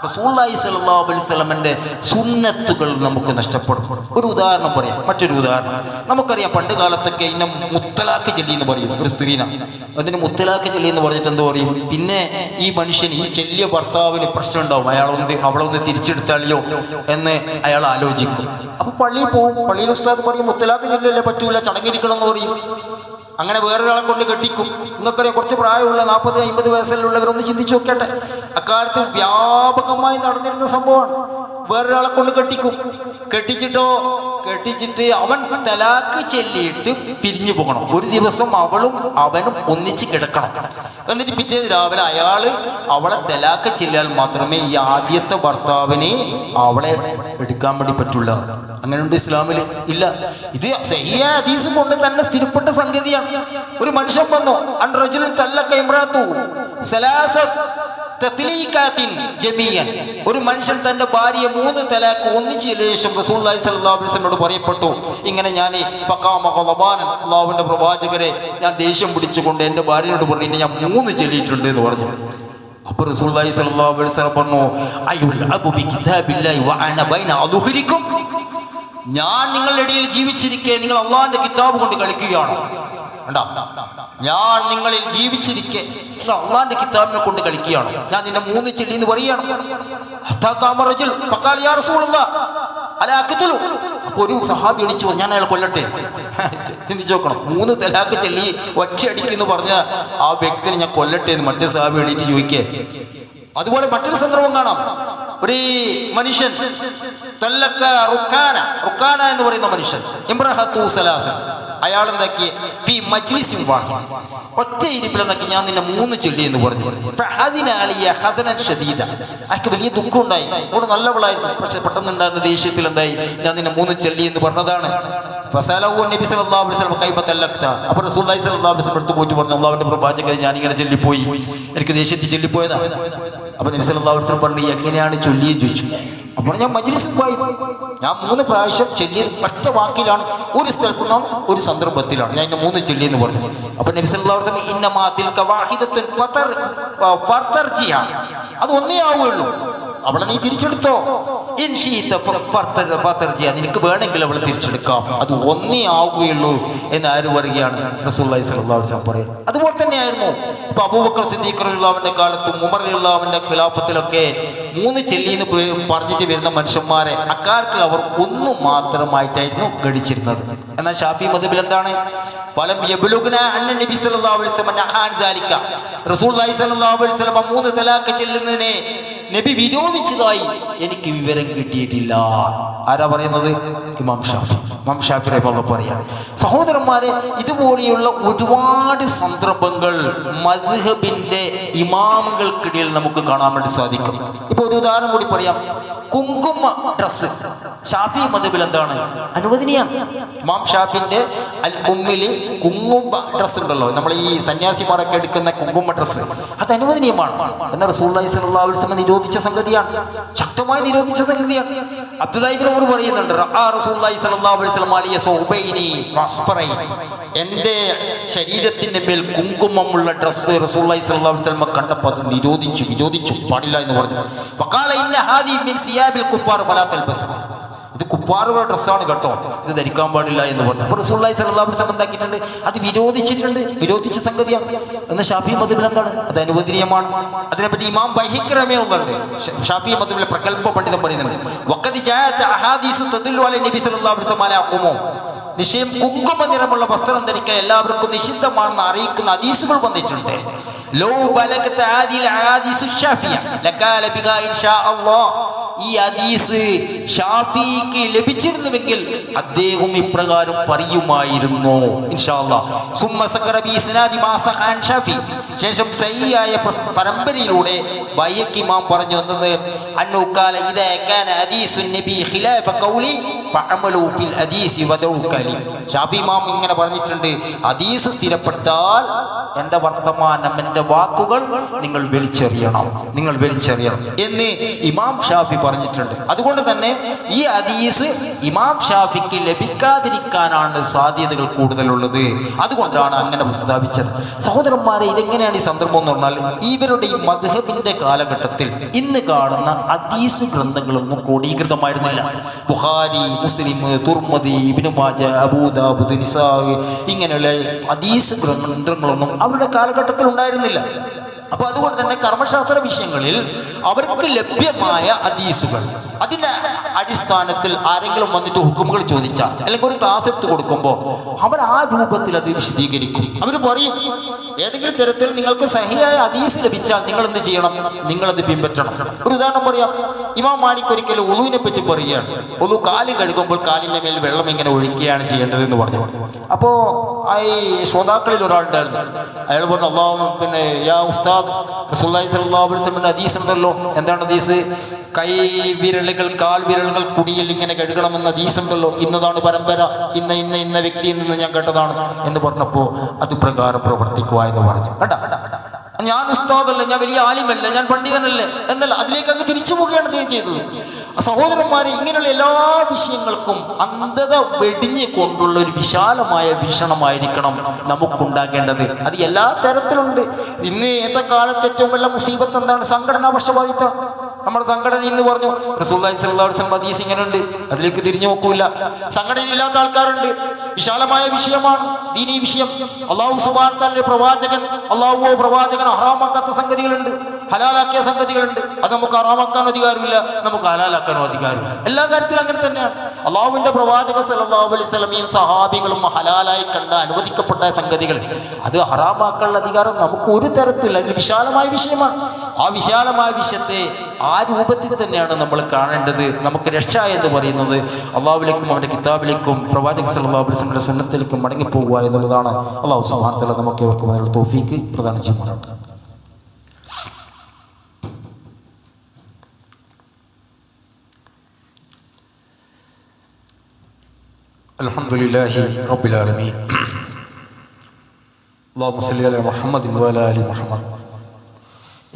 റസൂലുള്ളാഹി സ്വല്ലല്ലാഹു അലൈഹി വസല്ലമയുടെ സുന്നത്തുകൾ നമുക്ക് നഷ്ടപ്പെടും. ഒരു ഉദാഹരണം പറയാം, മറ്റൊരു ഉദാഹരണം. നമുക്കറിയാം പണ്ട് കാലത്തൊക്കെ ഇന്നെ മുത്തലാഖ് ചൊല്ലി എന്ന് പറയും. ഒരു സ്ത്രീന അതിന് മുത്തലാഖ് ചൊല്ലി എന്ന് പറഞ്ഞിട്ട് എന്ത് പറയും? പിന്നെ ഈ മനുഷ്യന്, ഈ ചെല്ലിയ ഭർത്താവിന് പ്രശ്നം ഉണ്ടാവും, അവളൊന്ന് തിരിച്ചെടുത്താളിയോ എന്ന് അയാൾ ആലോചിക്കും. അപ്പൊ പള്ളിയിൽ പോവും. പള്ളിയിൽ ഉസ്താദ് പറയും മുത്തലാഖ് ചൊല്ലിയല്ലേ പറ്റൂല, ചടങ്ങിരിക്കണം എന്ന് പറയും. അങ്ങനെ വേറൊരാളെ കൊണ്ട് കെട്ടിക്കും. നിങ്ങൾക്കറിയാം കുറച്ച് പ്രായമുള്ള 40-50 വയസ്സിലുള്ളവരൊന്ന് ചിന്തിച്ചു നോക്കട്ടെ. അക്കാലത്ത് വ്യാപകമായി നടന്നിരുന്ന സംഭവമാണ്. വേറൊരാളെ കൊണ്ട് കെട്ടിച്ചിട്ട് അവൻ തലാക്ക് ചൊല്ലിയിട്ട് പിരിഞ്ഞു പോകണം. ഒരു ദിവസം അവളും അവനും ഒന്നിച്ച് കിടക്കണം. എന്നിട്ട് പിറ്റേന്ന് രാവിലെ അവളെ തലാക്ക് ചൊല്ലിയാൽ മാത്രമേ ഈ ആദ്യത്തെ ഭർത്താവിനെ അവളെ എടുക്കാൻ വേണ്ടി പറ്റുള്ളൂ. അങ്ങനെയുണ്ട് ഇസ്ലാമിൽ? ഇല്ല. ഇത് സഹിയ ഹദീസ് കൊണ്ട് തന്നെ സ്ഥിരപ്പെട്ട സംഗതിയാണ്. ഒരു മനുഷ്യൻ വന്നു, അൻ റജുലുൻ തല്ലഖ ഇംറഅതു സലാസത് തത്ലീഖാത്തിൻ ജമീഅൻ. ഒരു മനുഷ്യൻ തന്റെ ഭാര്യയെ 3 തലാഖ് ഒന്നിച്ച് ശേഷം റസൂലുള്ളാഹി സ്വല്ലല്ലാഹു അലൈഹി വസല്ലമയോട് പറയപ്പെട്ടു, ഇങ്ങനെ ഞാൻ ഫഖാമ ഖളബാൻ, അല്ലാഹുവിന്റെ പ്രവാചകരെ, ഞാൻ ദേഷ്യം പിടിച്ചുകൊണ്ട് എൻ്റെ ഭാര്യയോട് പറഞ്ഞു ഞാൻ 3 ചൊല്ലിയിട്ടുണ്ട് എന്ന് പറഞ്ഞു. അപ്പോൾ റസൂലുള്ളാഹി സ്വല്ലല്ലാഹു അലൈഹി വസല്ലം പറഞ്ഞു, അയ്യുൽ അബു ബി കിതാബില്ലാഹി വ അന ബൈന അദ്ഹുരിക്കും. ഞാൻ നിങ്ങളുടെ ഇടയിൽ ജീവിച്ചിരിക്കെ നിങ്ങൾ അള്ളാഹിന്റെ കിതാബ് കൊണ്ട് കളിക്കുകയാണോ? ഞാൻ നിങ്ങളിൽ ജീവിച്ചിരിക്കെ നിങ്ങൾ അള്ളാഹിന്റെ കിതാബിനെ കൊണ്ട് കളിക്കുകയാണോ? ഞാൻ നിന്നെ 3 ചൊല്ലി എന്ന് പറയുകയാണ്. അപ്പൊ ഒരു സഹാബി എണിച്ചു, ഞാൻ അയാൾ കൊല്ലട്ടെ. ചിന്തിച്ചു നോക്കണം, 3 തലാക്ക് ചൊല്ലി ഒറ്റയടിക്കെന്ന് പറഞ്ഞ ആ വ്യക്തിനെ ഞാൻ കൊല്ലട്ടെ എന്ന് മറ്റേ സഹാബി എണീറ്റ് ചോദിക്കേ. അതുപോലെ മറ്റൊരു സന്ദർഭം കാണാം. ഒരു മനുഷ്യൻ റുക്കാന എന്ന് പറയുന്ന മനുഷ്യൻ ഇംറഹത്തു സലാസൻ, അയാൾ എന്താക്കി ഫീ മജ്ലിസിൻ വാഹിദ്, ഒറ്റ ഇരിപ്പിൽ എന്താക്കി ഞാൻ നിന്നെ 3 ചൊല്ലി എന്ന് പറഞ്ഞു. അയാൾക്ക് വലിയ ദുഃഖം ഉണ്ടായി. അവിടെ നല്ലവളായിരുന്നു, പക്ഷെ പെട്ടെന്ന് ഉണ്ടാകുന്ന ദേഷ്യത്തിൽ എന്തായി, ഞാൻ നിന്നെ 3 ചൊല്ലി എന്ന് പറഞ്ഞതാണ്. നബി സല്ലല്ലാഹു അലൈഹി വസല്ലം കൈഫ തല്ലഖ്ത. അപ്പോൾ റസൂലുള്ളാഹി സ്വല്ലല്ലാഹു അലൈഹി വസല്ലം അടുത്ത് പോയിട്ട് പറഞ്ഞു, അല്ലാഹുവിന്റെ പ്രവാചകരെ ഞാൻ ഇങ്ങനെ ചൊല്ലിപ്പോയി, എനിക്ക് ദേഷ്യത്തിൽ ചൊല്ലിപ്പോയതാ. അപ്പോൾ നബി സല്ലല്ലാഹു അലൈഹി വസല്ലം പറഞ്ഞു, എങ്ങനെയാണ് ചൊല്ലിയെന്ന് ചോദിച്ചു. അപ്പോൾ ഞാൻ മജ്ലിസിൽ പോയി, ഞാൻ 3 പ്രാവശ്യം ചൊല്ലിയത് ഒറ്റ വാക്കിലാണ്, ഒരു സ്ഥലത്തു നിന്നാണ്, ഒരു സന്ദർഭത്തിലാണ് ഞാൻ 3 ചൊല്ലിയെന്ന് പറഞ്ഞു. അപ്പോൾ നബി സല്ലല്ലാഹു അലൈഹി വസല്ലം ഇന്നമാ തിൽക വാഹിദത്തുൻ ഫർതർജിഹ, അത് ഒന്നേ ആവുകയുള്ളൂ, അവളെ നീ തിരിച്ചെടുത്തോ. നിനക്ക് വേണമെങ്കിൽ അവളെ തിരിച്ചെടുക്കാം, അത് ഒന്നേ ആവുകയുള്ളൂ എന്ന് ആര് പറയുകയാണ്? റസൂലുള്ളാഹി സ്വല്ലല്ലാഹു അലൈഹി വസല്ലം പറയുന്നത്. അതുപോലെ തന്നെയായിരുന്നു ഇപ്പൊ അബൂബക്കർ സിദ്ദീഖ് റളിയല്ലാഹുവിന്റെ കാലത്തും ഉമർ റളിയല്ലാഹുവിന്റെ ഖിലാഫത്തിലൊക്കെ 3 ചെല്ലിന്ന് പറഞ്ഞിട്ട് വരുന്ന മനുഷ്യന്മാരെ അക്കാലത്തിൽ അവർ ഒന്നു മാത്രമായിട്ടായിരുന്നു ഗണിച്ചിരുന്നത്. എന്നാൽ ഷാഫി മദ്ഹബിൽ എന്താണ്? ഫലം യബ്ലുഗ്ന അന്ന നബി സല്ലല്ലാഹു അലൈഹി വസല്ലം നഹാൻ ദാലിക. റസൂലുള്ളാഹി സ്വല്ലല്ലാഹു അലൈഹി വസല്ലം 3 തലാഖ് ചെല്ലുന്നതിനെ നബി വിരോധിച്ചതായി എനിക്ക് വിവരം കിട്ടിയിട്ടില്ല. ആരാ പറയുന്നത്? ഇമാം ഷാഫി. ഇമാം ഷാഫി റഹിമഹുല്ലാഹ് പറയാം. സഹോദരന്മാരെ, ഇതുപോലെയുള്ള ഒരുപാട് സന്ദർഭങ്ങൾ മദ്ഹബിന്റെ ഇമാമുകൾക്കിടയിൽ നമുക്ക് കാണാൻ വേണ്ടി സാധിക്കും. ഇപ്പൊ ഒരു ഉദാഹരണം കൂടി പറയാം. കുങ്കുമ ഡ്രസ്സ് ഷാഫി മദ്ഹബിൽ എന്താണ്? അനുവദനീയാണ്. ഇമാം ഷാഫിന്റെ അൽ ഉമ്മില് കുങ്കുമ ഡ്രസ്സ് ഉണ്ടല്ലോ, നമ്മൾ ഈ സന്യാസിമാരൊക്കെ എടുക്കുന്ന കുങ്കുമ ഡ്രസ്സ്, അത് അനുവദനീയമാണ്. എന്നാൽ റസൂലുള്ളാഹി സ്വല്ലല്ലാഹു അലൈഹി വസല്ലം നിരോധിച്ച സംഗതിയാണ്, ശക്തമായി നിരോധിച്ച സംഗതിയാണ്. അബ്ദുല്ലാഹി ഇബ്നു ഉമർ പറയുന്നുണ്ട്, റസൂലുള്ളാഹി സ്വല്ലല്ലാഹു അലൈഹി വസല്ലം അലിയ സൗബൈനി വസ്ഫറൈൻ, എൻ്റെ ശരീരത്തിന്റെ മേൽ കുങ്കുമമുള്ള ഡ്രസ്സ് റസൂലുള്ളാഹി സ്വല്ലല്ലാഹു അലൈഹി വസല്ലം കണ്ടപ്പോൾ അത് വിരോധിച്ചു പാടില്ല എന്ന് പറഞ്ഞു. വഖാല ഇന്ന ഹാദി മിൻ സിയാബിൽ കുഫാർ ഫലാ തൽബസു, ഇത് കുഫാറുകളുടെ ഡ്രസ്സാണ് കേട്ടോ, ഇത് ധരിക്കാൻ പാടില്ല എന്ന് പറഞ്ഞു. അപ്പോൾ റസൂലുള്ളാഹി സ്വല്ലല്ലാഹു അലൈഹി വസല്ലം എന്താക്കിയിട്ടുണ്ട്? അത് വിരോധിച്ച സംഗതിയാണ്. എന്ന് ഷാഫി മദ്ഹബിൽ എന്താണ്? അത് അനുവദനീയമാണ്. അതിനെപ്പറ്റി ഇമാം ബൈഹഖി റഹിമഹുല്ലാഹ് ഷാഫി മദ്ഹബിലെ പ്രഗൽഭ പണ്ഡിതൻ പറയുന്നുണ്ട്, വഖദ് ജാഅത് അഹാദീസു തദുല്ലു അല നബി സ്വല്ലല്ലാഹു അലൈഹി വസല്ലം അലാ ഖുമൂ, നിശ്ചയം കുങ്കുമ നിറമുള്ള വസ്ത്രം ധരിക്കാൻ എല്ലാവർക്കും നിഷിദ്ധമാണെന്ന് അറിയിക്കുന്ന ഹദീസുകൾ വന്നിട്ടുണ്ട്. ലൗ ബലഗത ആദിൽ ഹദീസു ഷാഫിയ ലകാല ബിഹാ ഇൻഷാ അല്ലാഹ്, ഈ ഹദീസ് ഷാഫിക്ക് ലഭിച്ചിരുന്നുവെങ്കിൽ അദ്ദേഹം ഇപ്രകാരം പറയുമായിരുന്നു ഇൻഷാ അല്ലാഹ്. സുമ്മ സഖറ ബി ഇസ്നാദി മാ സഖാൻ ഷാഫി, ശേഷം സഹിയായ പരമ്പരയിലൂടെ ബൈഹഖി ഇമാം പറഞ്ഞു എന്നത് അന്നു ഖാല ഇദാ കാന ഹദീസുൻ നബി ഖിലാഫ ഖൗലി ഫഅമലു ഫിൽ ഹദീസി വദഉ കലി. ഷാഫി ഇമാം ഇങ്ങനെ പറഞ്ഞിട്ടുണ്ട്, ഹദീസ് സ്ഥിരപ്പെട്ടാൽ എൻ്റെ വർത്തമാനം, എൻ്റെ വാക്കുകൾ നിങ്ങൾ വലിച്ചെറിയണം എന്ന് ഇമാം ഷാഫി പറഞ്ഞിട്ടുണ്ട്. അതുകൊണ്ട് തന്നെ ഈ ഹദീസ് ഇമാം ഷാഫിക്ക് ലഭിക്കാതിരിക്കാനാണ് സാധ്യതകൾ കൂടുതലുള്ളത്. അതുകൊണ്ടാണ് അങ്ങനെ പ്രസ്താവിച്ചത്. സഹോദരന്മാരെ, ഇതെങ്ങനെയാണ് ഈ സന്ദർഭം എന്ന് പറഞ്ഞാൽ, ഇവരുടെ ഈ മദ്ഹബിന്റെ കാലഘട്ടത്തിൽ ഇന്ന് കാണുന്ന ഹദീസ് ഗ്രന്ഥങ്ങളൊന്നും ക്രോഡീകൃതമായിരുന്നില്ല. ബുഖാരി, മുസ്ലിം, തുർമുദി, ഇബ്നു മാജ, അബൂ ദാവൂദ്, നിസാഇ, ഇങ്ങനെയുള്ള ഹദീസ് ഗ്രന്ഥങ്ങളൊന്നും അവരുടെ കാലഘട്ടത്തിൽ ഉണ്ടായിരുന്നില്ല. അപ്പൊ അതുകൊണ്ട് തന്നെ കർമ്മശാസ്ത്ര വിഷയങ്ങളിൽ അവർക്ക് ലഭ്യമായ ഹദീസുകൾ, അതിന്റെ അടിസ്ഥാനത്തിൽ ആരെങ്കിലും വന്നിട്ട് ഹുക്കുമുകൾ ചോദിച്ചാൽ അല്ലെങ്കിൽ ഒരു ക്ലാസ് എടുത്ത് കൊടുക്കുമ്പോൾ അവർ ആ രൂപത്തിൽ അത് വിശദീകരിക്കും. അവർ പറയും, ഏതെങ്കിലും തരത്തിൽ നിങ്ങൾക്ക് സഹിയായ ഹദീസ് ലഭിച്ചാൽ നിങ്ങൾ എന്ത് ചെയ്യണം? നിങ്ങളത് പിൻപറ്റണം. ഒരു ഉദാഹരണം പറയാം. ഇമാം മാലിക് ഒരിക്കലും ഉളുവിനെ പറ്റി പറയുകയാണ്. ഉളു കാല് കഴുകുമ്പോൾ കാലിന്റെ മേൽ വെള്ളം ഇങ്ങനെ ഒഴിക്കുകയാണ് ചെയ്യേണ്ടത് എന്ന് പറഞ്ഞു. അപ്പോൾ ഈ ശ്രോതാക്കളിൽ ഒരാളുണ്ടായിരുന്നു. അയാൾ പറഞ്ഞു, അല്ലാഹു യാ ഉസ്താദ്, റസൂലുള്ളാഹി സ്വല്ലല്ലാഹു അലൈഹി വസല്ലം ഹദീസ് ഉണ്ടല്ലോ. എന്താണ് ഹദീസ്? കൈ വിരലുകൾ, കാൽ വിരലുകൾ കുടിയിൽ ഇങ്ങനെ കഴുകണമെന്ന ഹദീസ് ഉണ്ടല്ലോ. ഇന്നതാണ് പരമ്പര, ഇന്ന വ്യക്തിയിൽ നിന്ന് ഞാൻ കേട്ടതാണ് എന്ന് പറഞ്ഞപ്പോൾ അത് പ്രകാരം പ്രവർത്തിക്കുക എന്ന് പറഞ്ഞു. കേട്ടാ, ഞാൻ ഉസ്താദല്ല, ഞാൻ വലിയ ആലിമല്ല, ഞാൻ പണ്ഡിതനല്ലേ എന്നല്ല, അതിലേക്ക് അങ്ങ് തിരിച്ചു പോവുകയാണ് അദ്ദേഹം ചെയ്തത്. സഹോദരന്മാരെ, ഇങ്ങനെയുള്ള എല്ലാ വിഷയങ്ങൾക്കും അന്ധത വെടിഞ്ഞ് കൊണ്ടുള്ള ഒരു വിശാലമായ വീക്ഷണമായിരിക്കണം നമുക്കുണ്ടാകേണ്ടത്. അത് എല്ലാ തരത്തിലുണ്ട്. ഇന്നത്തെ കാലത്ത് ഏറ്റവും വലിയ മുസീബത്ത് എന്താണ്? സംഘടനാ പക്ഷപാതിത്വം. നമ്മുടെ സംഘടന ഇന്ന് പറഞ്ഞു റസൂലുള്ളാഹി സ്വല്ലല്ലാഹു അലൈഹി വസല്ലം ഹദീസ് ഇങ്ങനെ ഉണ്ട്, അതിലേക്ക് തിരിഞ്ഞു നോക്കൂല. സംഘടനയില്ലാത്ത ആൾക്കാരുണ്ട്. വിശാലമായ വിഷയമാണ് ദീനീ വിഷയം. അല്ലാഹു സുബ്ഹാനഹു വ തആലയുടെ പ്രവാചകൻ, പ്രവാചകൻ ഹറാമാക്കാത്ത സംഗതികളുണ്ട്, ഹലാലാക്കിയ സംഗതികളുണ്ട്. അത് നമുക്ക് ഹറാമാക്കാൻ അധികാരമില്ല, നമുക്ക് ഹലാലാക്കാനും അധികാരമില്ല. എല്ലാ കാര്യത്തിലും അങ്ങനെ തന്നെയാണ്. അള്ളാഹുവിന്റെ പ്രവാചകൻ സല്ലല്ലാഹു അലൈഹി വസല്ലമയും സഹാബികളും ഹലാലായി കണ്ട അനുവദിക്കപ്പെട്ട സംഗതികൾ അത് ഹറാമാക്കാനുള്ള അധികാരം നമുക്ക് ഒരു തരത്തില്ല. അതിൽ വിശാലമായ വിഷയമാണ്. ആ വിശാലമായ വിഷയത്തെ ആ രൂപത്തിൽ തന്നെയാണ് നമ്മൾ കാണേണ്ടത്. നമുക്ക് രക്ഷ എന്ന് പറയുന്നത് അള്ളാഹുവിലേക്കും അവൻ്റെ കിതാബിലേക്കും പ്രവാചകൻ സല്ലല്ലാഹു അലൈഹി വസല്ലമയുടെ സുന്നത്തിലേക്കും മടങ്ങിപ്പോവുക എന്നുള്ളതാണ്. അള്ളാഹു സുബ്ഹാനഹു വ തആല നമുക്ക് ഇവർക്കും അതിനുള്ള തൗഫീക്ക് പ്രദാനം ചെയ്യുമാറാകട്ടെ. അൽഹംദുലില്ലാഹി റബ്ബിൽ ആലമീൻ. അല്ലാഹുമ്മ സ്വല്ലി അലാ മുഹമ്മദിൻ വഅലാ ആലി മുഹമ്മദ്.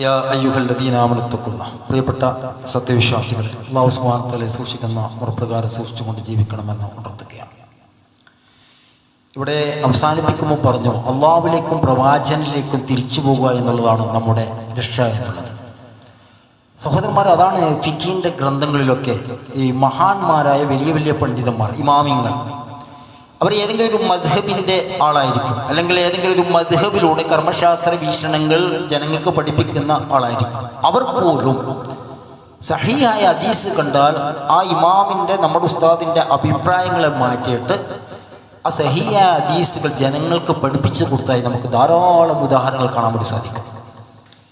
യാ അയ്യുഹല്ലദീന ആമനു തഖുല്ലാഹ്. പ്രിയപ്പെട്ട സത്യവിശ്വാസികളെ, അല്ലാഹു സുബ്ഹാനഹു വ തആല സൂക്ഷിക്കുന്ന മുറപ്രകാരം സൂക്ഷിച്ചുകൊണ്ട് ജീവിക്കണമെന്ന് ഉണർത്തുകയാണ്. ഇവിടെ അവസാനിപ്പിക്കുമ്പോൾ പറഞ്ഞു, അള്ളാഹുവിലേക്കും പ്രവാചകനിലേക്കും തിരിച്ചു പോകുക എന്നുള്ളതാണ് നമ്മുടെ രക്ഷ എന്നുള്ളത്. സഹോദരന്മാർ, അതാണ് ഫിഖിന്റെ ഗ്രന്ഥങ്ങളിലൊക്കെ ഈ മഹാന്മാരായ വലിയ വലിയ പണ്ഡിതന്മാർ, ഇമാമിങ്ങൾ, അവർ ഏതെങ്കിലും ഒരു മദ്ഹബിൻ്റെ ആളായിരിക്കും, അല്ലെങ്കിൽ ഏതെങ്കിലും ഒരു മദ്ഹബിലൂടെ കർമ്മശാസ്ത്ര വീക്ഷണങ്ങൾ ജനങ്ങൾക്ക് പഠിപ്പിക്കുന്ന ആളായിരിക്കും. അവർ പോലും സഹീഹായ ഹദീസ് കണ്ടാൽ ആ ഇമാമിൻ്റെ നമ്മുടെ ഉസ്താദിൻ്റെ അഭിപ്രായങ്ങളെ മാറ്റിയിട്ട് ആ സഹീഹായ ഹദീസുകൾ ജനങ്ങൾക്ക് പഠിപ്പിച്ചു കൊടുത്തായി നമുക്ക് ധാരാളം ഉദാഹരണങ്ങൾ കാണാൻ വേണ്ടി സാധിക്കും.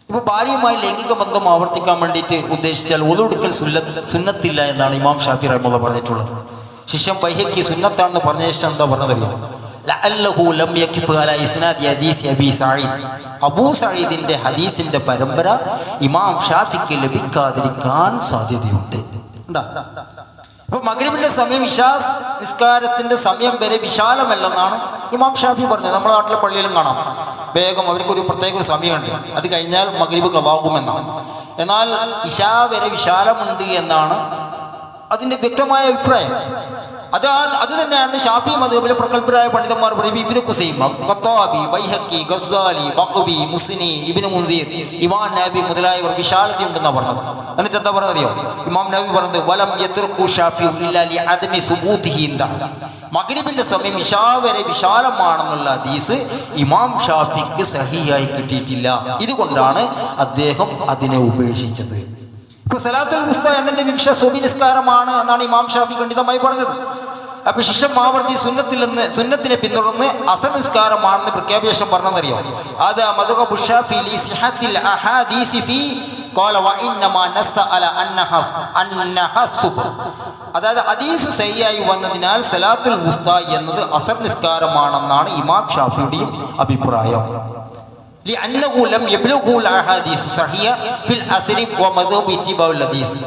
ഇപ്പോൾ ഭാര്യയുമായി ലൈംഗിക ബന്ധം ആവർത്തിക്കാൻ വേണ്ടിയിട്ട് ഉദ്ദേശിച്ചാൽ ഒലുകൊടുക്കൽ സുന്നത്തില്ല എന്നാണ് ഇമാം ഷാഫി റഹ്മത്തുള്ളാഹി പറഞ്ഞിട്ടുള്ളത്. ശിഷ്യം ബൈഹഖി സുന്നത്താണെന്ന് പറഞ്ഞ ശേഷം എന്താ പറഞ്ഞതറിയാം? ലഅല്ലഹു ലം യഖിഫ് അലാ ഇസ്നാദി ഹദീസ് അബീ സഈദ്. അബൂ സഈദിന്റെ ഹദീസിന്റെ പരമ്പര ഇമാം ഷാഫിക്ക് ലഭിക്കാതിരിക്കാൻ സാധ്യതയുണ്ട്. എന്താ ഇപ്പൊ മഗ്രിബിന്റെ സമയം ഇശാ നിസ്കാരത്തിന്റെ സമയം വരെ വിശാലമല്ലെന്നാണ് ഇമാം ഷാഫി പറഞ്ഞത്. നമ്മുടെ നാട്ടിലെ പള്ളിയിലും കാണാം, വേഗം അവർക്കൊരു പ്രത്യേക ഒരു സമയമുണ്ട്, അത് കഴിഞ്ഞാൽ മഗ്രിബ് ഖളാഉമെന്നാണ്. എന്നാൽ ഇശാ വരെ വിശാലമുണ്ട് എന്നാണ് അതിന്റെ വ്യക്തമായ അഭിപ്രായം. അത് തന്നെയാണ് ഷാഫി മദ്ഹബിലെ പ്രഗത്ഭരായ പണ്ഡിതന്മാർ പറയും. ഇബ്നു ഖുസൈമ, ഖത്താബി, ബൈഹഖി, ഗസ്സാലി, ബഖവി, മുസ്നി, ഇബ്നു മുൻസിർ, ഇമാം നബി മുതലായവർ വിശാലതയുണ്ടെന്നാണ് പറഞ്ഞത്. എന്നിട്ട് എന്താ പറഞ്ഞറിയോ? ഇമാം നബി പറഞ്ഞത് വലം യത്റുഖു ഷാഫി ഇല്ലാ ലി അദമി സുബൂതിഹി ഇൻദ. മഗ്രിബിന്റെ സമയം ഇശാ വരെ വിശാലമാണെന്നുള്ള ഹദീസ് ഇമാം ഷാഫിക്ക് സഹിയായി കിട്ടിയിട്ടില്ല. ഇതുകൊണ്ടാണ് അദ്ദേഹം അതിനെ ഉപേക്ഷിച്ചത്. ഇപ്പൊ സലാത്തുൽ വുസ്ത എന്നതിന്റെ വിവക്ഷ സുബഹി നിസ്കാരമാണ് എന്നാണ് ഇമാം ഷാഫി ഖണ്ഡിതമായി പറഞ്ഞത്. അപ്പൊ ശിഷ്യം ആവർത്തി സുന്നത്തിനെ പിന്തുടർന്ന് അസർ നിസ്കാരമാണെന്ന് പ്രഖ്യാപിച്ച പറഞ്ഞെന്നറിയോ? അത് മദ്ഹബു ഷാഫി ലി സിഹത്തിൽ അഹാദീസി ഫീ ഖാല വ ഇന്നമാ നസ്സ അല അന്നഹ സുബ്ഹ്. അതായത് ഹദീസ് സഹിയായി വന്നതിനാൽ സലാത്തുൽ വുസ്ത എന്നത് അസർ നിസ്കാരമാണെന്നാണ് ഇമാം ഷാഫിയുടെയും അഭിപ്രായം.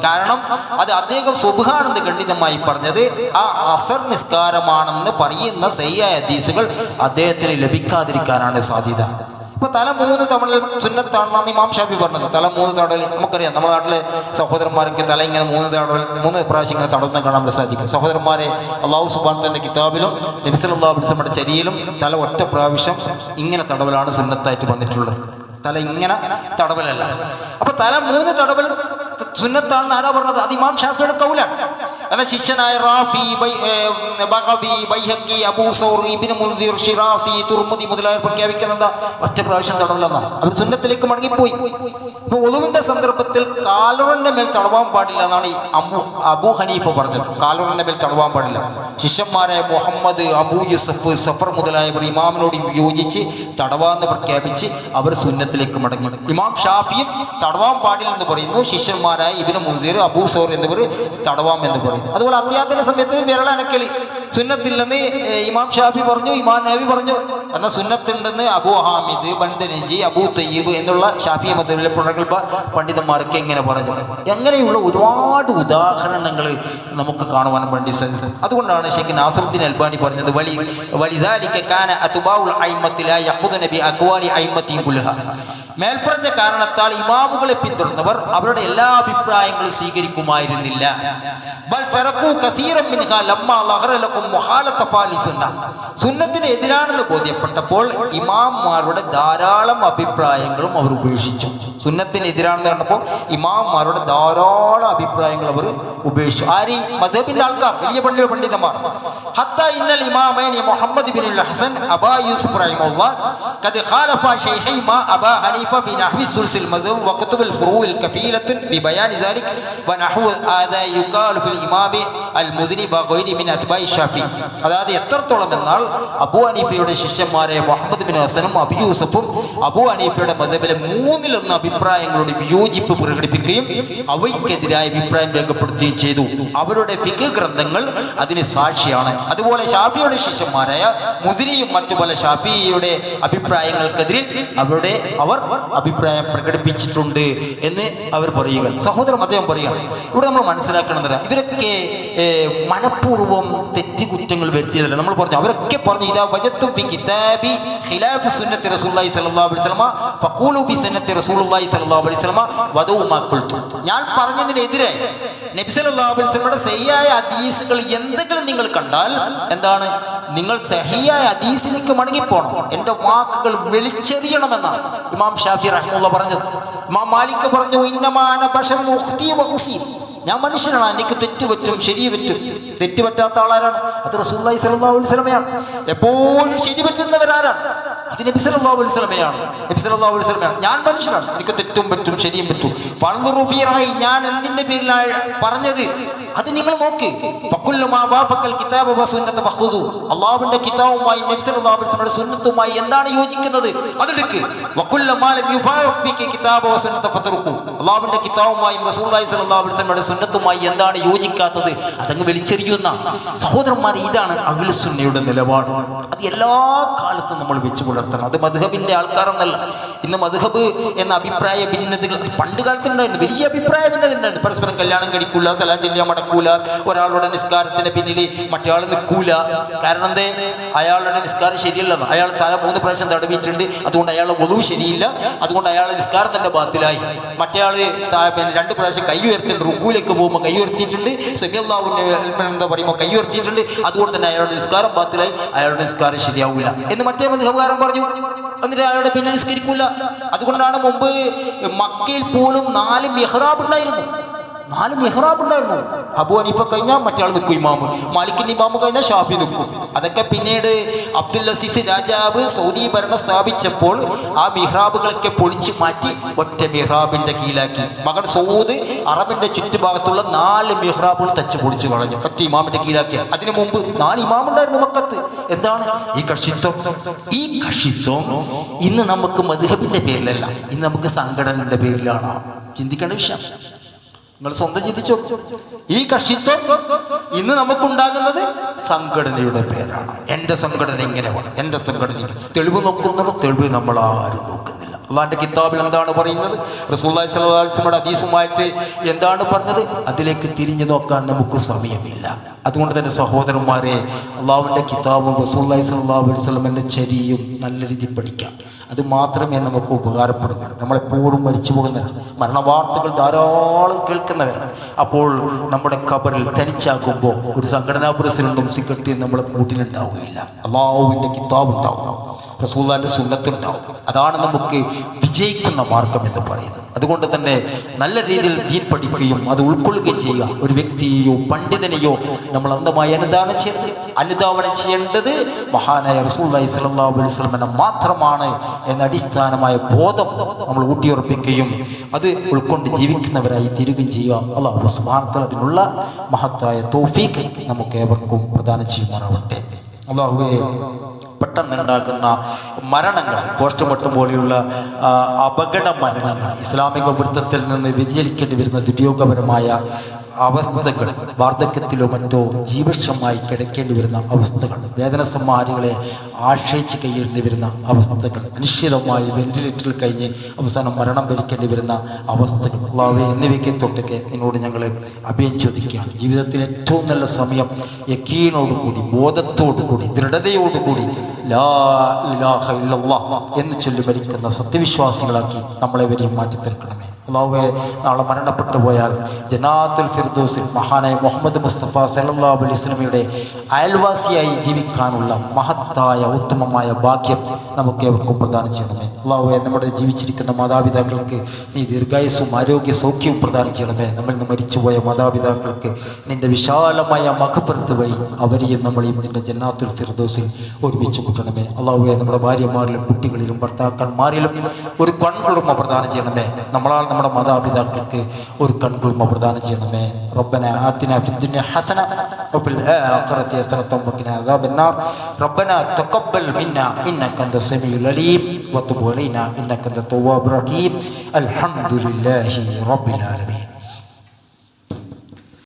കാരണം അത് അദ്ദേഹം സുബ്ഹാനെന്ന് ഖണ്ഡിതമായി പറഞ്ഞത് ആ അസർ നിസ്കാരമാണെന്ന് പറയുന്ന സഹിയായ ഹദീസുകൾ അദ്ദേഹത്തിന് ലഭിക്കാതിരിക്കാനാണ് സാധ്യത. ഇപ്പൊ തല 3 തവണ സുന്നത്താണെന്നാണ് ഇമാം ഷാഫി പറഞ്ഞത്. തല 3 തടവൽ നമുക്കറിയാം, നമ്മുടെ നാട്ടിലെ സഹോദരന്മാർക്ക് തല ഇങ്ങനെ 3 പ്രാവശ്യം ഇങ്ങനെ തടവുന്ന കാണാൻ സാധിക്കും. സഹോദരന്മാരെ, അള്ളാഹു സുബ്ഹാനഹു വ തആല കിതാബിലും നബി സല്ലല്ലാഹു അലൈഹി വസല്ലമയുടെ ചര്യയിലും തല ഒറ്റ പ്രാവശ്യം ഇങ്ങനെ തടവലാണ് സുന്നത്തായിട്ട് വന്നിട്ടുള്ളത്. തല ഇങ്ങനെ തടവലല്ല. അപ്പൊ തല 3 തടവൽ സുന്നത്താണെന്ന് ആരാ പറഞ്ഞത്? അത് ഇമാം ഷാഫിയുടെ കൗലാണ്. എന്നാൽ ശിഷ്യനായ റാഫി, ബഖവി, ബൈഹഖി, അബൂ സൗർ, ഇബ്നു മുൻസിർ, ഷിറാസി, തുർമുദി മുതലായവർ പ്രഖ്യാപിക്കുന്നത് ഒറ്റ പ്രാവശ്യം തടവലെന്നാണ്. അവർ സുന്നത്തിലേക്ക് മടങ്ങിപ്പോയി. ഇപ്പൊ ഒളുവിന്റെ സന്ദർഭത്തിൽ കാലുറിന്റെ മേൽ തടവാൻ പാടില്ല എന്നാണ് അബൂ ഹനീഫ പറഞ്ഞത്. കാലുറിന്റെ മേൽ തടവാൻ പാടില്ല. ശിഷ്യന്മാരായ മുഹമ്മദ്, അബൂ യൂസഫ്, സഫർ മുതലായവർ ഇമാമിനോട് യോജിച്ച് തടവാന്ന് പ്രഖ്യാപിച്ച് അവർ സുന്നത്തിലേക്ക് മടങ്ങി. ഇമാം ഷാഫിയും തടവാൻ പാടില്ലെന്ന് പറയുന്നു. ശിഷ്യന്മാരായ ഇബ്നു മുൻസിർ, അബൂ സൗർ എന്നിവർ തടവാം എന്ന് പറയുന്നു. അതുപോലെ അത്യാഹിന്റെ സമയത്ത് വിരളനക്കലി സുന്നത്തില്ലെന്ന് ഇമാം ഷാഫി പറഞ്ഞു, ഇമാം നബി പറഞ്ഞു. എന്നാൽ സുന്നത്തുണ്ടെന്ന് അബൂ ഹാമിദ്, ബന്ദനജി, അബൂ തയ്യിബ് എന്നുള്ള ഷാഫി മദ്ഹബിലെ പ്രഗത്ഭ പണ്ഡിതന്മാരൊക്കെ ഇങ്ങനെ പറഞ്ഞു. എങ്ങനെയുള്ള ഒരുപാട് ഉദാഹരണങ്ങൾ നമുക്ക് കാണുവാൻ വേണ്ടി സാധിക്കും. അതുകൊണ്ടാണ് ശൈഖ് നാസിറുദ്ദീൻ അൽബാനി പറഞ്ഞത് വലിദാലിക കാന അത്ബാഉൽ അഇമ്മത്തി ലാ യഖുദുന ബി അഖ്വാലി അഇമ്മത്തിഹിം കുല്ലഹ. മേൽപ്പറഞ്ഞ കാരണത്താൽ ഇമാമുകളെ പിന്തുടർന്നവർ അവരുടെ എല്ലാ അഭിപ്രായങ്ങളും സ്വീകരിക്കുമായിരുന്നില്ല. സുന്നത്തിന് എതിരാണെന്ന് ബോധ്യപ്പെട്ടപ്പോൾ ഇമാംമാരുടെ ധാരാളം അഭിപ്രായങ്ങളും അവർ ഉപേക്ഷിച്ചു. സുന്നത്തിന് എതിരാണെന്ന് കണ്ടപ്പോൾ ഇമാംമാരുടെ ധാരാളം അഭിപ്രായങ്ങൾ അവർ ഉപേക്ഷിച്ചു. ആര്? മദ്ഹബിന്റെ ആൾക്കാർ, വലിയ പണ്ഡിതന്മാർ. ഹത്താ ഇന്നൽ ഇമാമൈനി മുഹമ്മദ് ഇബ്നുൽ ഹസൻ, അബാ യൂസുഫ് റഹിമഹുല്ലാഹ് ഖദ് ഖാലഫ ശൈഖൈഹിമാ അബാ ഹനീഫ ബി നഹ്വി സുൽസിൽ മദ്ഹബ് വ കുതുബുൽ ഫുറൂഇൽ കഫീലത്തുൻ ബി ബയാൻ ദാലിക് വ നഹ്വ ഹാദാ യുഖാലു ഫിൽ ഇമാമി അൽ മുസ്നി ബ ഗൈരി മിൻ അത്ബാഇ ഷാഫി. അതായത് എത്രത്തോളം എന്നാൽ അബൂ ഹനീഫയുടെ ശിഷ്യന്മാരെ മുഹമ്മദ് ബിൻ ഹസനും അബൂ യൂസുഫും അബൂ ഹനീഫയുടെ മദ്ഹബിലെ 1/3 അഭിപ്രായങ്ങളോട് വിയോജിപ്പ് പ്രകടിപ്പിക്കുകയും അവയ്ക്കെതിരായ അഭിപ്രായം രേഖപ്പെടുത്തുകയും ചെയ്തു. അവരുടെ ഫിഖ് ഗ്രന്ഥങ്ങൾ അതിന് സാക്ഷിയാണ്. അതുപോലെ ഷാഫിയുടെ ശിഷ്യന്മാരായ മുസ്നിയും മറ്റു പല ഷാഫിയുടെ അഭിപ്രായങ്ങൾക്കെതിരെ അവർ അഭിപ്രായം പ്രകടിപ്പിച്ചിട്ടുണ്ട് എന്ന് അവർ പറയുക. സഹോദരൻ അദ്ദേഹം പറയുക, ഇവിടെ നമ്മൾ മനസ്സിലാക്കണമെന്നില്ല, ഇവരൊക്കെ മനഃപൂർവ്വം തെറ്റുകുറ്റങ്ങൾ വരുത്തിയതല്ല. നമ്മൾ പറഞ്ഞു, അവരൊക്കെ പറഞ്ഞു ഇതാ വജത്തും ഫി കിതാബി ഖിലാഫ് സുന്നത്തി റസൂലുള്ളാഹി സ്വല്ലല്ലാഹു അലൈഹി വസല്ലമ ഫഖൂലു ബി സുന്നത്തി റസൂലുള്ളാഹി സ്വല്ലല്ലാഹു അലൈഹി വസല്ലമ വദഉ മാ ഖുൽതു. ഞാൻ പറഞ്ഞതിനെതിരെ നബി സല്ലല്ലാഹു അലൈഹി വസല്ലമയുടെ സഹിയായ ഹദീസുകൾ എന്തെങ്കിലും നിങ്ങൾ കണ്ടാൽ എന്താണ്, നിങ്ങൾ സഹിയായ ഹദീസിലേക്ക് മടങ്ങിപ്പോണം, എൻ്റെ വാക്കുകൾ വെളിച്ചെറിയണമെന്നാണ് ഇമാം ഷാഫി റഹിമഹുല്ലാഹ് പറഞ്ഞത്. ഇമാം മാലിക് പറഞ്ഞു ഇന്നമാ അന ബശറുൻ ഉഖ്തി വ ഉസീബ്. ഞാൻ മനുഷ്യനാണ്, എനിക്ക് തെറ്റ് പറ്റും, ശരി പറ്റും. തെറ്റ് പറ്റാത്ത ആളാരാണ്? അത് റസൂലുള്ളാഹി സ്വല്ലല്ലാഹു അലൈഹി വസല്ലമയാണ്. എപ്പോഴും ശരി പറ്റുന്നവരാരാണ്? അത് നബി സല്ലല്ലാഹു അലൈഹി വസല്ലമയാണ്. നബി സല്ലല്ലാഹു അലൈഹി വസല്ലമയാണ്. ഞാൻ മനുഷ്യനാണ്, എനിക്ക് തെറ്റും പറ്റും ശരിയും പറ്റും. ഫൻദുറുഫിറായി, ഞാൻ എന്തിന്റെ പേരിലാണ് പറഞ്ഞത് അത് നിങ്ങൾ നോക്ക്. അള്ളാഹുവിന്റെ കിതാബുമായി നബി സല്ലല്ലാഹു അലൈഹി വസല്ലമയുടെ സുന്നത്തുമായി എന്താണ് യോജിക്കുന്നത് അതെടുക്ക്. അള്ളാഹുവിന്റെ കിതാബുമായും റസൂലുള്ളാഹി സ്വല്ലല്ലാഹു അലൈഹി വസല്ലമയുടെ സുന്നത്തുമായി എന്താണ് യോജിക്കാത്തത് അതങ്ങ് വലിച്ചെറിയുന്ന സഹോദരന്മാർ, ഇതാണ് അഹ്ലുസ് സുന്നയുടെ നിലപാട്. അത് എല്ലാ കാലത്തും നമ്മൾ വെച്ച് പുലർത്തണം. അത് മദ്ഹബിന്റെ ആൾക്കാരെന്നല്ല. ഇന്ന് മദ്ഹബ് എന്ന അഭിപ്രായ ഭിന്നതകൾ പണ്ട് കാലത്തുണ്ടായിരുന്നു, വലിയ അഭിപ്രായ ഭിന്നത ഉണ്ടായിരുന്നു. പരസ്പരം കല്യാണം കഴിക്കൂല, സലാം ചൊല്ലിയാൽ മടക്കൂല, ഒരാളുടെ നിസ്കാരത്തിന്റെ പിന്നിൽ മറ്റേ ആൾ നിൽക്കൂല. കാരണം എന്തേ? അയാളുടെ നിസ്കാരം ശരിയല്ലെന്ന്. അയാൾ തല 3 പ്രാവശ്യം തടവിയിട്ടുണ്ട്, അതുകൊണ്ട് അയാളുടെ വധു ശരിയില്ല, അതുകൊണ്ട് അയാളുടെ നിസ്കാരം തന്നെ ബാത്തിലായി. മറ്റേ ആള് 2 പ്രാവശ്യം കൈ ഉയർത്തിയിട്ടുണ്ട്, റുക്കൂലേക്ക് പോകുമ്പോൾ കൈ ഉയർത്തിയിട്ടുണ്ട്, എന്താ പറയുമ്പോൾ കൈ ഉയർത്തിയിട്ടുണ്ട്, അതുകൊണ്ട് തന്നെ അയാളുടെ നിസ്കാരം ബാത്തിലായി, അയാളുടെ നിസ്കാരം ശരിയാവൂല എന്ന് മറ്റേ മദ്ഹബുകാരൻ പറഞ്ഞു. എന്നിട്ട് അയാളുടെ പിന്നെ നിസ്കരിക്കൂല. അതുകൊണ്ടാണ് മുമ്പ് മക്കയിൽ പോലും 4 മിഹ്റാബ് ഉണ്ടായിരുന്നു. 4 മിഹ്റാബ് ഉണ്ടായിരുന്നു. അബൂ ഹനീഫ കഴിഞ്ഞാൽ മറ്റേ നിൽക്കും ഇമാമ്, മാലിക്കിന്റെ ഇമാമ് കഴിഞ്ഞാൽ ഷാഫി നിൽക്കും. അതൊക്കെ പിന്നീട് അബ്ദുൽ അസീസ് രാജാവ് സൗദി ഭരണം സ്ഥാപിച്ചപ്പോൾ ആ മിഹ്റാബുകളൊക്കെ പൊളിച്ചു മാറ്റി ഒറ്റ മിഹ്റാബിന്റെ കീഴിലാക്കി. മകൻ സൗദ് അറബിന്റെ ചുറ്റുഭാഗത്തുള്ള 4 മിഹ്റാബുകൾ തച്ച് പൊളിച്ചു കളഞ്ഞു, ഒറ്റ ഇമാമിന്റെ കീഴിലാക്കി. അതിനു മുമ്പ് 4 ഇമാമുണ്ടായിരുന്നു മക്കത്ത്. എന്താണ് ഈ കക്ഷിത്വം? ഈ കക്ഷിത്വം ഇന്ന് നമുക്ക് മദ്ഹബിന്റെ പേരിലല്ല, ഇന്ന് നമുക്ക് സംഘടനയുടെ പേരിലാണ്. ചിന്തിക്കേണ്ട വിഷയം. നിങ്ങൾ സ്വന്തം ചിന്തിച്ചു. ഈ കക്ഷിത്വം ഇന്ന് നമുക്കുണ്ടാകുന്നത് സംഘടനയുടെ പേരാണ്. എൻ്റെ സംഘടന ഇങ്ങനെ വേണം, എൻ്റെ സംഘടന. തെളിവ് നോക്കുന്നത് തെളിവ് നമ്മൾ ആരും നോക്കുന്നില്ല. അള്ളാഹിന്റെ കിതാബിൽ എന്താണ് പറയുന്നത്? റസൂലുള്ളാഹി സ്വല്ലല്ലാഹു അലൈഹി വസല്ലമയുടെ ഹദീസുമായിട്ട് എന്താണ് പറഞ്ഞത്? അതിലേക്ക് തിരിഞ്ഞു നോക്കാൻ നമുക്ക് സമയമില്ല. അതുകൊണ്ട് തന്നെ സഹോദരന്മാരെ, അള്ളാഹുവിൻ്റെ കിതാബും റസൂലുള്ളാഹി സ്വല്ലല്ലാഹു അലൈഹി വസല്ലമയുടെ ചര്യയും നല്ല രീതിയിൽ പഠിക്കാം. അത് മാത്രമേ നമുക്ക് ഉപകാരപ്പെടുകയുള്ളൂ. നമ്മളെപ്പോഴും മരിച്ചു പോകുന്നവരാണ്, മരണവാർത്തകൾ ധാരാളം കേൾക്കുന്നവരാണ്. അപ്പോൾ നമ്മുടെ ഖബറിൽ തനിച്ചാക്കുമ്പോൾ ഒരു സംഘടനാ പ്രസിഡന്റും സെക്രട്ടറിയും നമ്മളെ കൂട്ടിലുണ്ടാവുകയില്ല. അള്ളാഹുവിൻ്റെ കിതാബ് ഉണ്ടാവും, റസൂലുള്ളാഹിന്റെ സുന്നത്തുണ്ടാവും. അതാണ് നമുക്ക് വിജയിക്കുന്ന മാർഗം എന്ന് പറയുന്നത്. അതുകൊണ്ട് തന്നെ നല്ല രീതിയിൽ ദീൻ പഠിക്കുകയും അത് ഉൾക്കൊള്ളുകയും ചെയ്യുക. ഒരു വ്യക്തിയെയോ പണ്ഡിതനെയോ നമ്മൾ അന്ധമായി അനുധാവനം ചെയ്യേണ്ടത് മഹാനായ റസൂലുള്ളാഹി സ്വല്ലല്ലാഹു അലൈഹി വസല്ലം മാത്രമാണ് എന്ന അടിസ്ഥാനമായ ബോധം നമ്മൾ ഊട്ടിയുറപ്പിക്കുകയും അത് ഉൾക്കൊണ്ട് ജീവിക്കുന്നവരായി തീരുകയും ചെയ്യുക. അല്ലാഹു സുബ്ഹാനഹു വ തആല അതിനുള്ള മഹത്തായ തൗഫീഖ് നമുക്ക് ഏവർക്കും പ്രദാനം ചെയ്യുമാറാവട്ടെ. അല്ലാഹുവേ, പെട്ടെന്നുണ്ടാകുന്ന മരണങ്ങൾ, പോസ്റ്റ്മോർട്ടം പോലെയുള്ള അപകട മരണങ്ങൾ, ഇസ്ലാമിക വൃത്തത്തിൽ നിന്ന് വ്യതിചലിക്കേണ്ടി വരുന്ന ദുര്യോഗപരമായ അവസ്ഥകൾ, വാർദ്ധക്യത്തിലോ മറ്റോ ജീവക്ഷമായി കിടക്കേണ്ടി വരുന്ന അവസ്ഥകൾ, വേദന സംഹാരികളെ ആശ്രയിച്ച് കഴിയേണ്ടി വരുന്ന അവസ്ഥകൾ, അനിശ്ചിതമായി വെന്റിലേറ്ററിൽ കഴിഞ്ഞ് അവസാനം മരണം വരിക്കേണ്ടി വരുന്ന അവസ്ഥകൾ, അല്ലാഹുവേ, എന്നിവയ്ക്ക് തൊട്ടൊക്കെ നിന്നോട് ഞങ്ങൾ അഭയം ചോദിക്കുകയാണ്. ജീവിതത്തിൽ ഏറ്റവും നല്ല സമയം യഖീനോടുകൂടി, ബോധത്തോടുകൂടി, ദൃഢതയോടുകൂടി ലാ ഇലാഹ ഇല്ലല്ലാഹ് എന്ന് ചൊല്ലി മരിക്കുന്ന സത്യവിശ്വാസികളാക്കി നമ്മളെ വരെയും മാറ്റിത്തീർക്കണമേ. അല്ലാഹുവേ, നാളെ മരണപ്പെട്ടു പോയാൽ ജന്നാത്തുൽ ഫിർദൗസിൽ മഹാനായ മുഹമ്മദ് മുസ്തഫ സല്ലല്ലാഹു അലൈഹി വസല്ലമയുടെ അയൽവാസിയായി ജീവിക്കാനുള്ള മഹത്തായ ഉത്തമമായ ഭാഗ്യം നമുക്ക് ഏവർക്കും പ്രദാനം ചെയ്യണമേ. അല്ലാഹുവേ, നമ്മുടെ ജീവിച്ചിരിക്കുന്ന മാതാപിതാക്കൾക്ക് നീ ദീർഘായുസ്സും ആരോഗ്യ സൗഖ്യവും പ്രദാനം ചെയ്യണമേ. നമ്മിൽ നിന്ന് മരിച്ചുപോയ മാതാപിതാക്കൾക്ക് നിന്റെ വിശാലമായ മഗ്ഫിറത്ത് വഴി അവരെയും നമ്മളെയും നിന്റെ ജന്നാത്തുൽ ഫിർദൗസിൽ ഒരുമിച്ച് കൂട്ടണമേ. അല്ലാഹുവേ, നമ്മുടെ ഭാര്യമാരിലും കുട്ടികളിലും ഭർത്താക്കന്മാരിലും ഒരു കൺകുളിർമ പ്രദാനം ചെയ്യണമേ. നമ്മളാൽ നമ്മുടെ മാതാപിതാക്കൾക്ക് ഒരു കൺകുളിർമ പ്രദാനം ചെയ്യണമേ. റബ്ബന ആതിനാ ഫിദ്ദുനിയ ഹസന വഫിൽ ആഖിറതി ഹസനത വഖിനാ അസാബന്നാർ. റബ്ബന തഖബ്ബൽ മിന്നാ ഇന്നക അൻതസ് സമീഉൽ അലീം വതുബ് അലൈനാ ഇന്നക അൻതത് തവ്വാബുർ റഹീം. അൽഹംദുലില്ലാഹി റബ്ബിൽ ആലമീൻ.